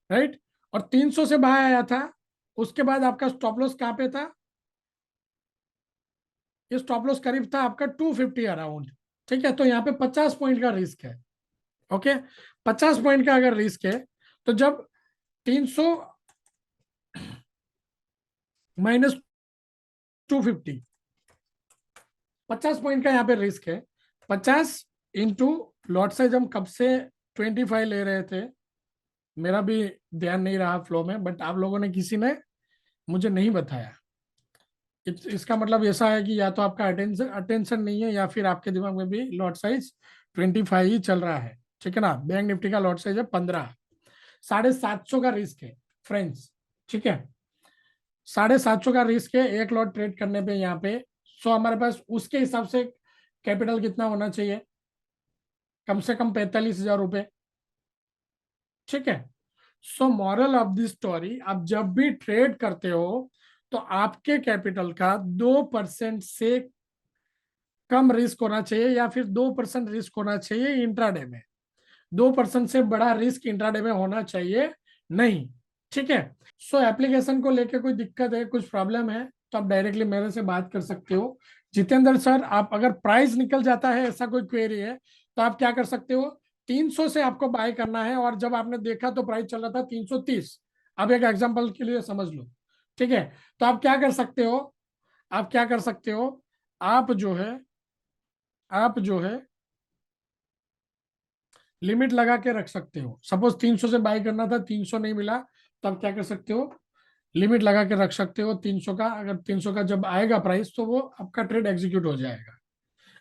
Speaker 1: राइट। और 300 से बाय आया था। उसके बाद आपका स्टॉप लॉस कहां पे था? ये स्टॉप लॉस करीब था आपका 250 अराउंड। ठीक है। तो यहाँ पे 50 पॉइंट का रिस्क है। ओके। 50 पॉइंट का अगर रिस्क है, तो जब 300 माइनस 250, 50 पॉइंट का यहाँ पे रिस्क है। 50 इंटू लॉट साइज हम कब से 25 ले रहे थे, मेरा भी ध्यान नहीं रहा फ्लो में, बट आप लोगों ने, किसी ने मुझे नहीं बताया। इसका मतलब ऐसा है कि या तो आपका अटेंशन अटेंशन नहीं है, या फिर आपके दिमाग में भी लॉट साइज 25 ही चल रहा है। ठीक है ना? बैंक निफ्टी का लॉट साइज है 15। 750 का रिस्क है फ्रेंड्स। ठीक है। 750 का रिस्क है एक लॉट ट्रेड करने पे यहाँ पे। सो हमारे पास उसके हिसाब से कैपिटल कितना होना चाहिए? कम से कम 45,000 रुपए। ठीक है। So moral of this story, आप जब भी ट्रेड करते हो तो आपके कैपिटल का 2% से कम रिस्क होना चाहिए या फिर 2% रिस्क होना चाहिए इंट्राडे में। 2% से बड़ा रिस्क इंट्राडे में होना चाहिए नहीं। ठीक है। सो एप्लीकेशन को लेके कोई दिक्कत है, कुछ प्रॉब्लम है, तो आप डायरेक्टली मेरे से बात कर सकते हो। जितेंद्र सर, आप अगर प्राइस निकल जाता है, ऐसा कोई क्वेरी है, तो आप क्या कर सकते हो, 300 से आपको बाय करना है और जब आपने देखा तो प्राइस चल रहा था 330। अब एक एग्जांपल के लिए समझ लो। ठीक है। तो आप क्या कर सकते हो, आप क्या कर सकते हो, आप जो है आप जो है लिमिट लगा के रख सकते हो। सपोज 300 से बाय करना था, 300 नहीं मिला, तो आप क्या कर सकते हो, लिमिट लगा के रख सकते हो 300 का। अगर 300 का जब आएगा प्राइस तो वो आपका ट्रेड एग्जीक्यूट हो जाएगा।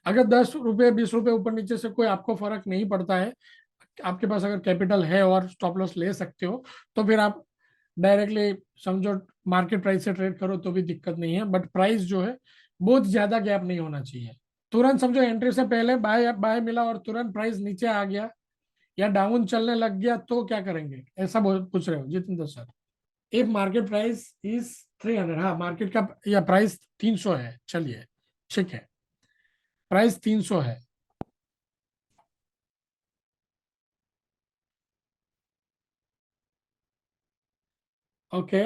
Speaker 1: अगर 10 रुपये 20 रुपये ऊपर नीचे से कोई आपको फर्क नहीं पड़ता है, आपके पास अगर कैपिटल है और स्टॉप लॉस ले सकते हो, तो फिर आप डायरेक्टली समझो मार्केट प्राइस से ट्रेड करो तो भी दिक्कत नहीं है। बट प्राइस जो है बहुत ज्यादा गैप नहीं होना चाहिए। तुरंत समझो एंट्री से पहले बाय बाय मिला और तुरंत प्राइस नीचे आ गया या डाउन चलने लग गया तो क्या करेंगे, ऐसा पूछ रहे हो Jitendra sir. If market price is 300, हाँ मार्केट का या प्राइस 300 है, चलिए ठीक है, प्राइस 300 है। ओके,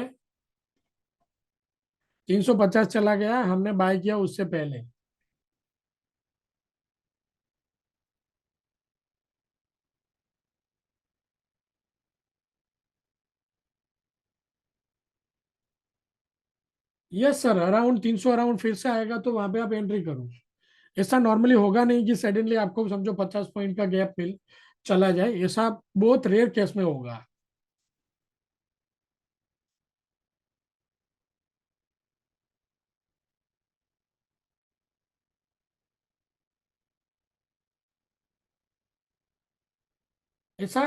Speaker 1: 350 चला गया, हमने बाय किया उससे पहले। यस सर, अराउंड 300 अराउंड फिर से आएगा तो वहां पे आप एंट्री करो। ऐसा नॉर्मली होगा नहीं कि सडनली आपको समझो 50 पॉइंट का गैप मिल चला जाए, ऐसा बहुत रेयर केस में होगा। ऐसा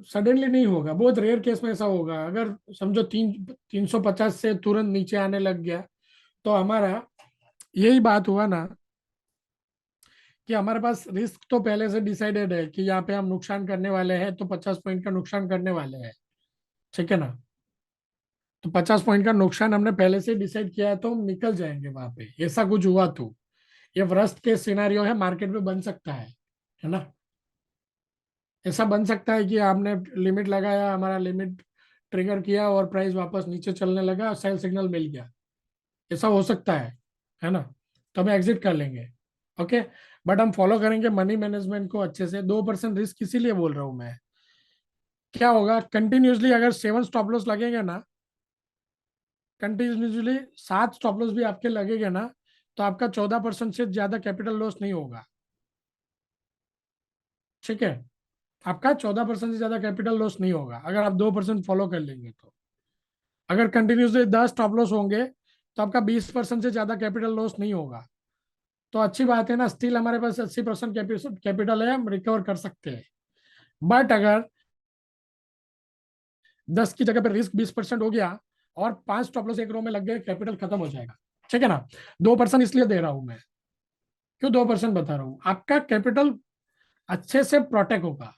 Speaker 1: सडनली नहीं होगा, बहुत रेयर केस में ऐसा होगा। अगर समझो 350 से तुरंत नीचे आने लग गया तो हमारा यही बात हुआ ना कि हमारे पास रिस्क तो पहले से डिसाइडेड है कि यहाँ पे हम नुकसान करने वाले हैं, तो 50 पॉइंट का नुकसान करने वाले हैं। ठीक है ना। तो 50 पॉइंट का नुकसान हमने पहले से डिसाइड किया है तो हम निकल जाएंगे वहां पे, ऐसा कुछ हुआ तो। ये वर्स्ट केस सिनेरियो है, मार्केट में बन सकता है ना। ऐसा बन सकता है कि आपने लिमिट लगाया, हमारा लिमिट ट्रिगर किया और प्राइस वापस नीचे चलने लगा, सेल सिग्नल मिल गया, ऐसा हो सकता है ना। तो हम एग्जिट कर लेंगे। ओके। बट हम फॉलो करेंगे मनी मैनेजमेंट को अच्छे से। 2% रिस्क इसीलिए बोल रहा हूं मैं। क्या होगा, कंटिन्यूसली अगर 7 स्टॉप लॉस लगेंगे ना, कंटिन्यूसली 7 स्टॉप लॉस भी आपके लगेंगे ना, तो आपका 14% से ज्यादा कैपिटल लॉस नहीं होगा। ठीक है। आपका 14% से ज्यादा कैपिटल लॉस नहीं होगा अगर आप 2% फॉलो कर लेंगे तो। अगर कंटिन्यूसली 10 स्टॉप लॉस होंगे तो आपका 20% से ज्यादा कैपिटल लॉस नहीं होगा। तो अच्छी बात है ना, स्टिल हमारे पास 80% कैपिटल है, हम रिकवर कर सकते हैं। बट अगर 10 की जगह पे रिस्क 20% हो गया और 5 स्टॉप लॉस एक रो में लग गए, कैपिटल खत्म हो जाएगा। ठीक है ना। 2% इसलिए दे रहा हूं मैं। क्यों 2% बता रहा हूं, आपका कैपिटल अच्छे से प्रोटेक्ट होगा।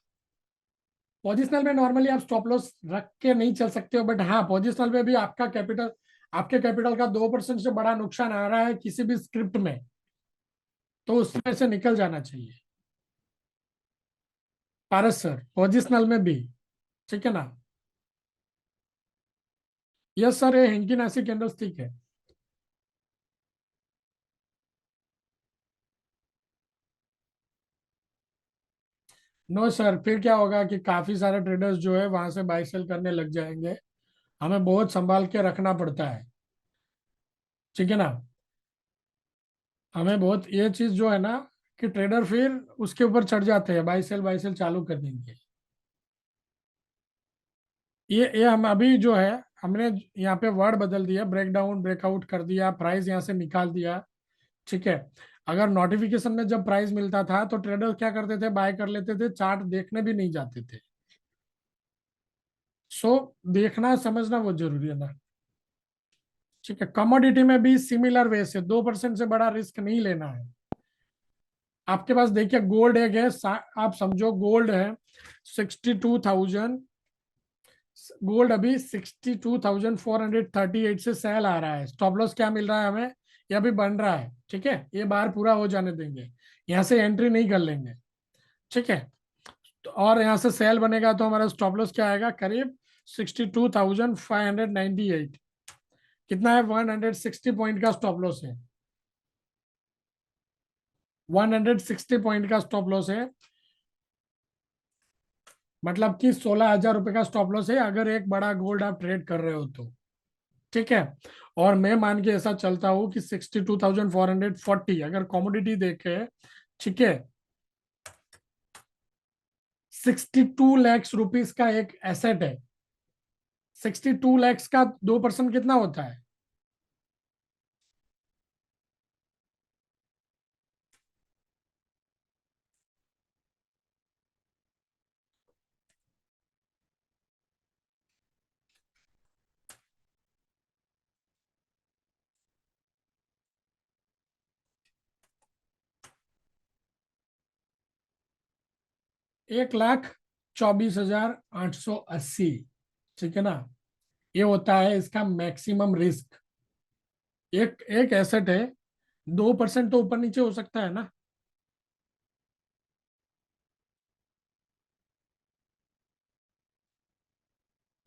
Speaker 1: पोजिशनल में नॉर्मली आप स्टॉप लॉस रख के नहीं चल सकते हो, बट हाँ पोजिशनल में भी आपके कैपिटल का 2% से बड़ा नुकसान आ रहा है किसी भी स्क्रिप्ट में, तो उसमें से निकल जाना चाहिए। पारस सर, पोजिशनल में भी। ठीक है ना। यस सर, ये हेंकी नासी कैंडलस्टिक है। नो सर, फिर क्या होगा कि काफी सारे ट्रेडर्स जो है वहां से बाय सेल करने लग जाएंगे। हमें बहुत संभाल के रखना पड़ता है। ठीक है ना। हमें बहुत ये चीज जो है ना कि ट्रेडर फिर उसके ऊपर चढ़ जाते हैं, बाय सेल चालू कर देंगे। ये हम अभी जो है, हमने यहाँ पे वर्ड बदल दिया, ब्रेक डाउन ब्रेकआउट कर दिया, प्राइस यहाँ से निकाल दिया। ठीक है। अगर नोटिफिकेशन में जब प्राइस मिलता था तो ट्रेडर क्या करते थे, बाय कर लेते थे, चार्ट देखने भी नहीं जाते थे। सो देखना समझना बहुत जरूरी है ना। ठीक है। कमोडिटी में भी सिमिलर वे से 2% से बड़ा रिस्क नहीं लेना है। आपके पास देखिए गोल्ड एक है, आप समझो गोल्ड है 62,700 गोल्ड अभी 62,438 से सेल आ रहा है। स्टॉप लॉस क्या मिल रहा है हमें, ये अभी बन रहा है, ठीक है, ये बार पूरा हो जाने देंगे, यहाँ से एंट्री नहीं कर लेंगे, ठीक है। तो और यहाँ से सेल बनेगा तो हमारा स्टॉप लॉस क्या आएगा, करीब 62,598। कितना है, 160 पॉइंट का स्टॉप लॉस है, 160 पॉइंट का स्टॉप लॉस है। मतलब कि 16,000 रुपए का स्टॉप लॉस है अगर एक बड़ा गोल्ड आप ट्रेड कर रहे हो तो, ठीक है। और मैं मान के ऐसा चलता हूं कि 62,440 अगर कॉमोडिटी देखे, ठीक है, 62 लाख रुपीस का एक एसेट है। 62 लाख का 2% कितना होता है, एक लाख 24,880, ठीक है ना। ये होता है इसका मैक्सिमम रिस्क। एक एक एसेट है, 2% तो ऊपर नीचे हो सकता है ना।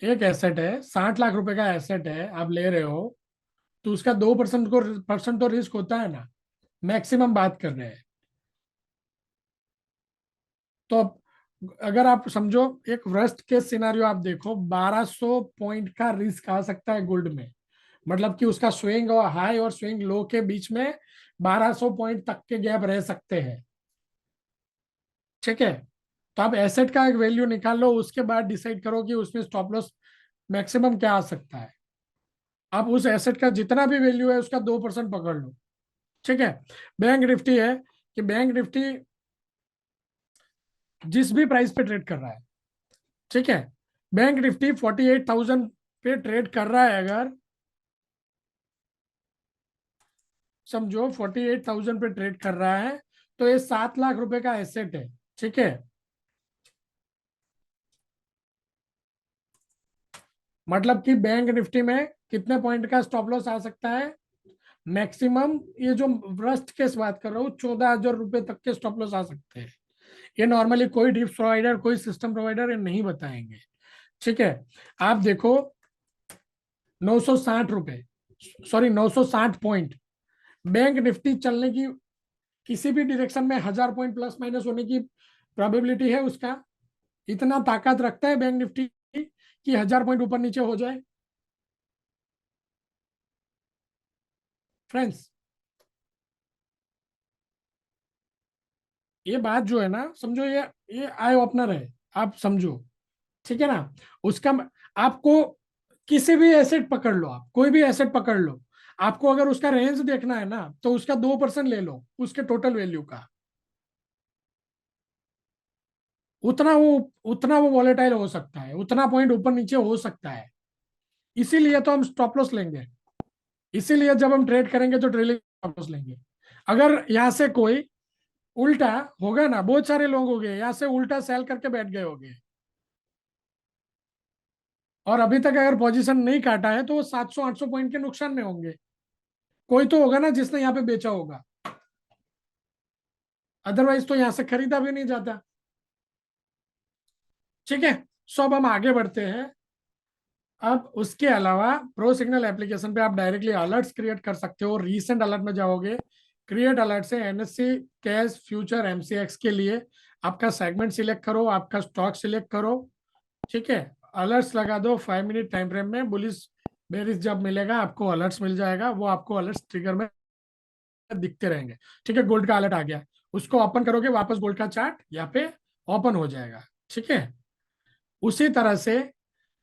Speaker 1: एक एसेट है, 60 लाख रुपए का एसेट है, आप ले रहे हो, तो उसका 2% तो रिस्क होता है ना, मैक्सिमम बात कर रहे हैं। तो अब अगर आप समझो, एक वर्स्ट केस सिनारियो आप देखो, 1200 पॉइंट का रिस्क आ सकता है गोल्ड में। मतलब कि उसका स्विंग और हाई और स्विंग लो के बीच में 1200 पॉइंट तक के गैप रह सकते हैं, ठीक है। तो आप एसेट का एक वैल्यू निकाल लो, उसके बाद डिसाइड करो कि उसमें स्टॉप लॉस मैक्सिमम क्या आ सकता है। आप उस एसेट का जितना भी वैल्यू है उसका 2% पकड़ लो, ठीक है। बैंक निफ्टी है कि बैंक निफ्टी जिस भी प्राइस पे ट्रेड कर रहा है, ठीक है, बैंक निफ्टी 48,000 पे ट्रेड कर रहा है अगर, समझो 48,000 पे ट्रेड कर रहा है, तो ये 7 लाख रुपए का एसेट है, ठीक है। मतलब कि बैंक निफ्टी में कितने पॉइंट का स्टॉप लॉस आ सकता है, मैक्सिमम, ये जो वर्स्ट केस बात कर रहा हूँ, 14,000 रुपए तक के स्टॉप लॉस आ सकते हैं। ये नॉर्मली कोई डिप्स प्रोवाइडर, कोई सिस्टम प्रोवाइडर ये नहीं बताएंगे, ठीक है। आप देखो, 960 रुपए, सॉरी 960 पॉइंट, बैंक निफ्टी चलने की किसी भी डायरेक्शन में 1,000 पॉइंट प्लस माइनस होने की प्रोबेबिलिटी है उसका। इतना ताकत रखता है बैंक निफ्टी कि 1,000 पॉइंट ऊपर नीचे हो जाए, फ्रेंड्स। ये बात जो है ना, समझो, ये आई ओपनर है, आप समझो, ठीक है ना। उसका आपको किसी भी एसेट पकड़ लो, आप कोई भी एसेट पकड़ लो, आपको अगर उसका रेंज देखना है ना, तो उसका 2% ले लो उसके टोटल वैल्यू का। उतना वो उतना वो वॉलेटाइल हो सकता है, उतना पॉइंट ऊपर नीचे हो सकता है। इसीलिए तो हम स्टॉप लॉस लेंगे, इसीलिए जब हम ट्रेड करेंगे तो ट्रेलिंग स्टॉप लॉस लेंगे। अगर यहाँ से कोई उल्टा होगा ना, बहुत सारे लोग हो गए यहाँ से उल्टा सेल करके बैठ गए होंगे, और अभी तक अगर पोजीशन नहीं काटा है तो वो 700-800 पॉइंट के नुकसान में होंगे। कोई तो होगा ना जिसने यहाँ पे बेचा होगा, अदरवाइज तो यहाँ से खरीदा भी नहीं जाता, ठीक है। सो अब हम आगे बढ़ते हैं। अब उसके अलावा प्रो सिग्नल एप्लीकेशन पे आप डायरेक्टली अलर्ट्स क्रिएट कर सकते हो। रीसेंट अलर्ट में जाओगे, क्रिएट अलर्ट से एनएससी कैश फ्यूचर एमसीएक्स के लिए आपका सेगमेंट सिलेक्ट करो, आपका स्टॉक सिलेक्ट करो, ठीक है। अलर्ट्स लगा दो 5 मिनट टाइम फ्रेम में, बुलिस बेरिस जब मिलेगा आपको अलर्ट्स मिल जाएगा, वो आपको अलर्ट्स ट्रिगर में दिखते रहेंगे, ठीक है। गोल्ड का अलर्ट आ गया, उसको ओपन करोगे, वापस गोल्ड का चार्ट यहाँ पे ओपन हो जाएगा, ठीक है। उसी तरह से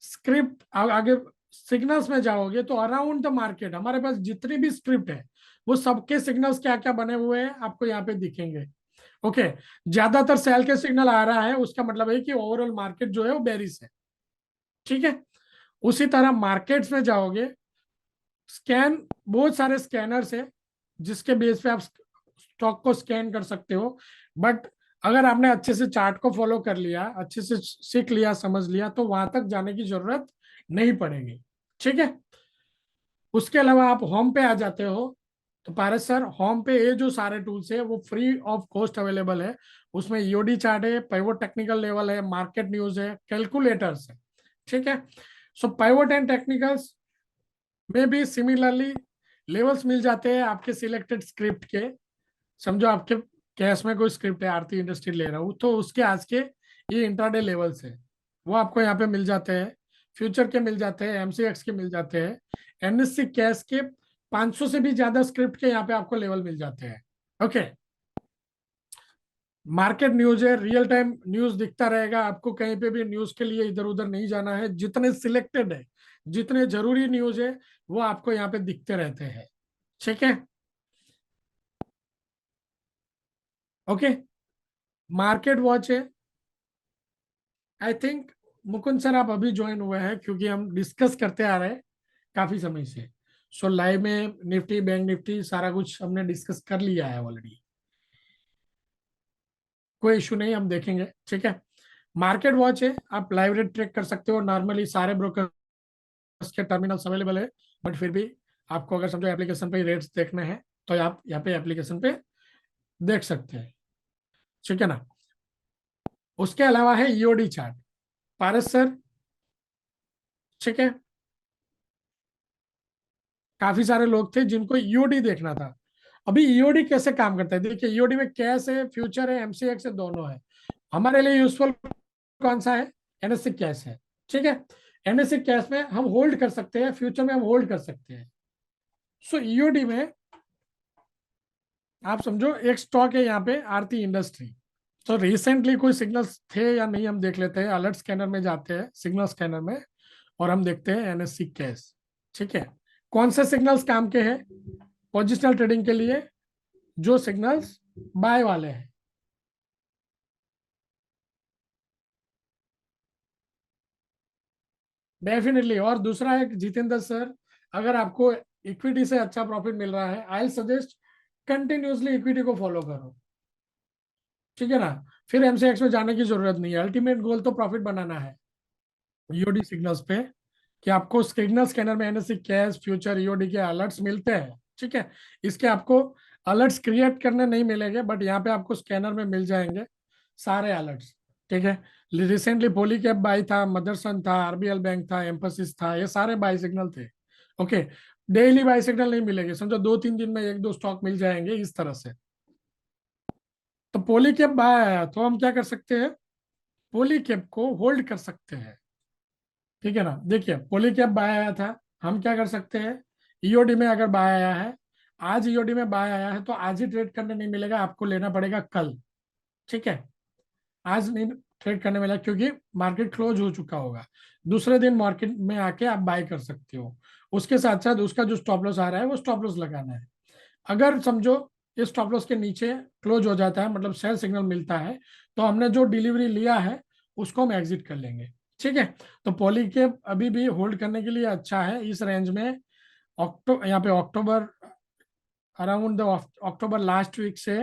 Speaker 1: स्क्रिप्ट आगे सिग्नल्स में जाओगे तो अराउंड द मार्केट हमारे पास जितनी भी स्क्रिप्ट है वो सबके सिग्नल्स क्या क्या बने हुए हैं आपको यहाँ पे दिखेंगे, ओके। ज्यादातर सेल के सिग्नल आ रहा है, उसका मतलब है कि ओवरऑल मार्केट जो है वो बेरिश है, ठीक है। उसी तरह मार्केट्स में जाओगे, स्कैन, बहुत सारे स्कैनर्स है जिसके बेस पे आप स्टॉक को स्कैन कर सकते हो, बट अगर आपने अच्छे से चार्ट को फॉलो कर लिया, अच्छे से सीख लिया, समझ लिया, तो वहां तक जाने की जरूरत नहीं पड़ेगी। ठीक है। उसके अलावा आप होम पे आ जाते हो, तो पारस सर होम पे ये जो सारे टूल्स है वो फ्री ऑफ कॉस्ट अवेलेबल है। उसमें ईओडी चार्ट है, पाइवोट टेक्निकल लेवल है, मार्केट न्यूज है, कैलकुलेटर्स है। ठीक है। सो पाइवोट एंड टेक्निकल्स में भी सिमिलरली लेवल्स मिल जाते हैं आपके सिलेक्टेड स्क्रिप्ट के। समझो आपके कैश में कोई स्क्रिप्ट है, आरती इंडस्ट्री ले रहा हूँ, तो उसके आज के ये इंट्राडे लेवल्स है, वो आपको यहाँ पे मिल जाते हैं। फ्यूचर के मिल जाते हैं, एमसीएक्स के मिल जाते हैं, एनएससी कैश के 500 से भी ज्यादा स्क्रिप्ट के यहाँ पे आपको लेवल मिल जाते हैं। ओके। मार्केट न्यूज है, रियल टाइम न्यूज दिखता रहेगा आपको, कहीं पे भी न्यूज के लिए इधर उधर नहीं जाना है। जितने सिलेक्टेड है, जितने जरूरी न्यूज है, वो आपको यहाँ पे दिखते रहते हैं। ठीक है। ओके। मार्केट वॉच है। आई थिंक मुकुंद सर आप अभी ज्वाइन हुए हैं, क्योंकि हम डिस्कस करते आ रहे हैं काफी समय से। सो लाइव में निफ्टी, बैंक निफ्टी सारा कुछ हमने डिस्कस कर लिया है ऑलरेडी। कोई इशू नहीं, हम देखेंगे। ठीक है। मार्केट वॉच है, आप लाइव रेट ट्रेक कर सकते हो। नॉर्मली सारे ब्रोकर्स के टर्मिनल्स अवेलेबल है, बट फिर भी आपको अगर समझो एप्लीकेशन पे रेट्स देखने हैं, तो आप यहाँ पे एप्लीकेशन पे देख सकते हैं। ठीक है ना। उसके अलावा है ईओडी चार्ट। पारस सर, ठीक है, काफी सारे लोग थे जिनको ईओडी देखना था। अभी ईओडी कैसे काम करता है देखिए, ईओडी में कैश है, फ्यूचर है, एमसीएक्स है, दोनों है। हमारे लिए यूजफुल कौन सा है? एनएससी कैश है। ठीक है। एनएससी कैश में हम होल्ड कर सकते हैं, फ्यूचर में हम होल्ड कर सकते हैं। सो ईओडी में आप समझो एक स्टॉक है यहाँ पे, आरती इंडस्ट्री। तो रिसेंटली कोई सिग्नल्स थे या नहीं, हम देख लेते हैं। अलर्ट स्कैनर में जाते हैं, सिग्नल स्कैनर में, और हम देखते हैं एनएससी कैश। ठीक है। कौन से सिग्नल्स काम के हैं पोजिशनल ट्रेडिंग के लिए? जो सिग्नल्स बाय वाले हैं। डेफिनेटली। और दूसरा है जितेंद्र सर, अगर आपको इक्विटी से अच्छा प्रॉफिट मिल रहा है, आई सजेस्ट कंटिन्यूसली इक्विटी को फॉलो करो। ठीक है ना। फिर एमसीएक्स में जाने की जरूरत नहीं है। अल्टीमेट गोल तो प्रॉफिट बनाना है ईओडी सिग्नल्स पे, कि आपको सिग्नल स्कैनर में एनएससी कैश, फ्यूचर, ईओडी के अलर्ट्स मिलते हैं। ठीक है। इसके आपको अलर्ट्स क्रिएट करने नहीं मिलेंगे, बट यहाँ पे आपको स्कैनर में मिल जाएंगे सारे अलर्ट्स। ठीक है। रिसेंटली पोली कैब बाई था, मदरसन था, आरबीएल बैंक था, एम्फोसिस था, ये सारे बाई सिग्नल थे। ओके। डेली बाई सिग्नल नहीं मिलेंगे, समझो 2-3 दिन में एक दो स्टॉक मिल जाएंगे इस तरह से। तो पोली कैब बाय आया तो हम क्या कर सकते हैं? पोली कैब को होल्ड कर सकते हैं। ठीक है ना। देखिए पोली कैब बाय आया था, हम क्या कर सकते हैं? ईओडी में अगर बाय आया है, आज ईओडी में बाय आया है, तो आज ही ट्रेड करने नहीं मिलेगा, आपको लेना पड़ेगा कल। ठीक है। आज नहीं ट्रेड करने मिलेगा, क्योंकि मार्केट क्लोज हो चुका होगा। दूसरे दिन मार्केट में आके आप बाय कर सकते हो। उसके साथ साथ उसका जो स्टॉप लॉस आ रहा है, वो स्टॉप लॉस लगाना है। अगर समझो इस स्टॉप लॉस के नीचे क्लोज हो जाता है, मतलब सेल सिग्नल मिलता है, तो हमने जो डिलीवरी लिया है उसको हम एग्जिट कर लेंगे। ठीक है। तो पॉली के अभी भी होल्ड करने के लिए अच्छा है इस रेंज में। यहाँ पे October, around the October last week से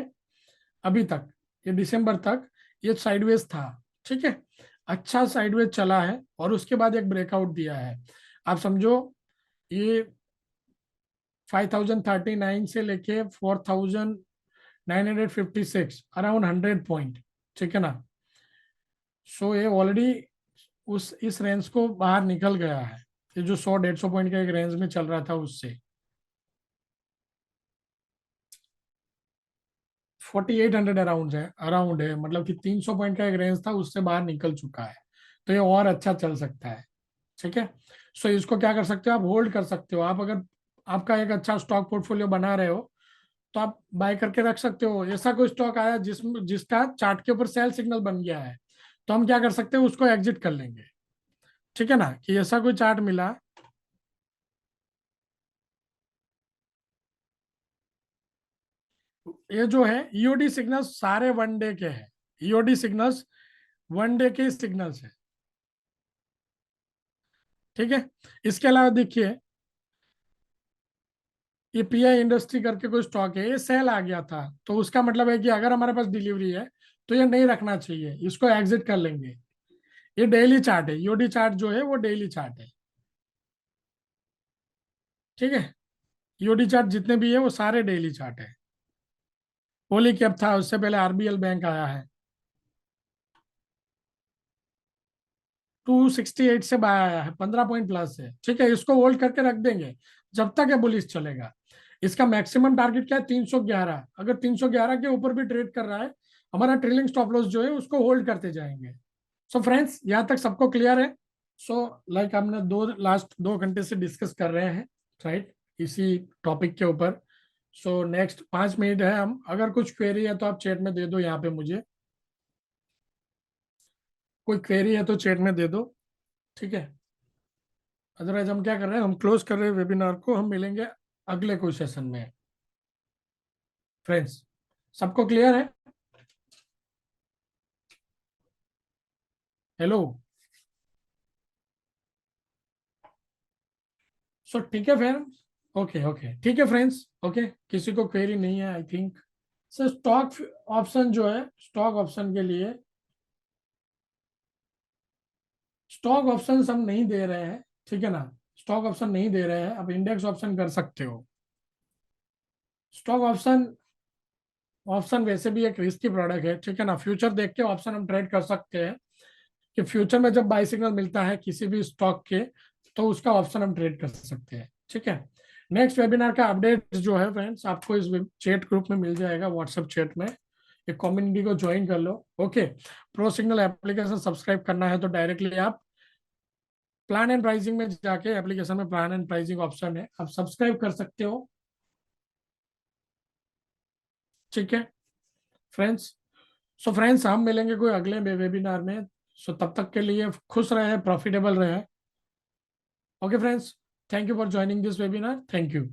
Speaker 1: अभी तक, ये दिसंबर तक ये साइडवेज था। ठीक है। अच्छा साइडवेज चला है, और उसके बाद एक ब्रेकआउट दिया है। आप समझो ये 5039 से लेके 4956, अराउंड 100 पॉइंट। ठीक है ना। सो ये ऑलरेडी उस इस रेंज को बाहर निकल गया है। ये जो 100-150 पॉइंट का एक रेंज में चल रहा था, उससे 4800 अराउंड है, मतलब कि 300 पॉइंट का एक रेंज था, उससे बाहर निकल चुका है। तो ये और अच्छा चल सकता है। ठीक है। सो इसको क्या कर सकते हो? आप होल्ड कर सकते हो। आप अगर आपका एक अच्छा स्टॉक पोर्टफोलियो बना रहे हो, तो आप बाय करके रख सकते हो। ऐसा कोई स्टॉक आया जिसका चार्ट के ऊपर सेल सिग्नल बन गया है, तो हम क्या कर सकते हैं? उसको एग्जिट कर लेंगे। ठीक है ना, कि ऐसा कोई चार्ट मिला। ये जो है ईओडी सिग्नल्स सारे वनडे के हैं। ईओडी सिग्नल्स वनडे के सिग्नल्स है। ठीक है। इसके अलावा देखिए, ये पीआई इंडस्ट्री करके कोई स्टॉक है, ये सेल आ गया था, तो उसका मतलब है कि अगर हमारे पास डिलीवरी है, तो ये नहीं रखना चाहिए, इसको एग्जिट कर लेंगे। ये डेली चार्ट है, यूडी चार्ट जो है वो डेली चार्ट है, ठीक है। यूडी चार्ट जितने भी है वो सारे डेली चार्ट है। पोली कैप था, उससे पहले आरबीएल बैंक आया है, 268 से बाय आया है, 15 पॉइंट प्लस है, ठीक है। इसको होल्ड करके रख देंगे जब तक ये बुलिश चलेगा। इसका मैक्सिमम टारगेट क्या है? 311। अगर 311 के ऊपर भी ट्रेड कर रहा है, हमारा ट्रेलिंग स्टॉप लॉस जो है उसको होल्ड करते जाएंगे। सो फ्रेंड्स, यहाँ तक सबको क्लियर है? सो लाइक हमने लास्ट 2 घंटे से डिस्कस कर रहे हैं, राइट, इसी टॉपिक के ऊपर। सो नेक्स्ट 5 मिनट है, हम अगर कुछ क्वेरी है तो आप चैट में दे दो यहाँ पे मुझे, कोई क्वेरी है तो चैट में दे दो, ठीक है। अदरवाइज हम क्या कर रहे हैं, हम क्लोज कर रहे हैं वेबिनार को, हम मिलेंगे अगले कोई सेशन में। फ्रेंड्स, सबको क्लियर है? हेलो। सो ठीक है फिर, ओके ओके, ठीक है फ्रेंड्स, ओके। किसी को क्वेरी नहीं है I think. Sir stock option जो है, स्टॉक ऑप्शन के लिए स्टॉक ऑप्शन हम नहीं दे रहे हैं, ठीक है ना। स्टॉक ऑप्शन नहीं दे रहे हैं, आप इंडेक्स ऑप्शन कर सकते हो। स्टॉक ऑप्शन, ऑप्शन वैसे भी एक रिस्की प्रोडक्ट है, ठीक है ना। फ्यूचर देख के ऑप्शन हम ट्रेड कर सकते हैं कि फ्यूचर में जब बाई सिग्नल मिलता है किसी भी स्टॉक के, तो उसका ऑप्शन हम ट्रेड कर सकते हैं, ठीक है। नेक्स्ट वेबिनार का अपडेट जो है फ्रेंड्स, आपको इस चैट ग्रुप में मिल जाएगा, व्हाट्सएप चैट में। एक कम्युनिटी को ज्वाइन कर लो, okay. Pro signal application subscribe करना है तो डायरेक्टली आप प्लान एंड प्राइसिंग में जाके, एप्लीकेशन में प्लान एंड प्राइसिंग ऑप्शन है, आप सब्सक्राइब कर सकते हो, ठीक है फ्रेंड्स। सो फ्रेंड्स, हम मिलेंगे कोई अगले वेबिनार में। सो तब तक के लिए खुश रहे, प्रॉफिटेबल रहे, okay friends. Thank you for joining this webinar, thank you.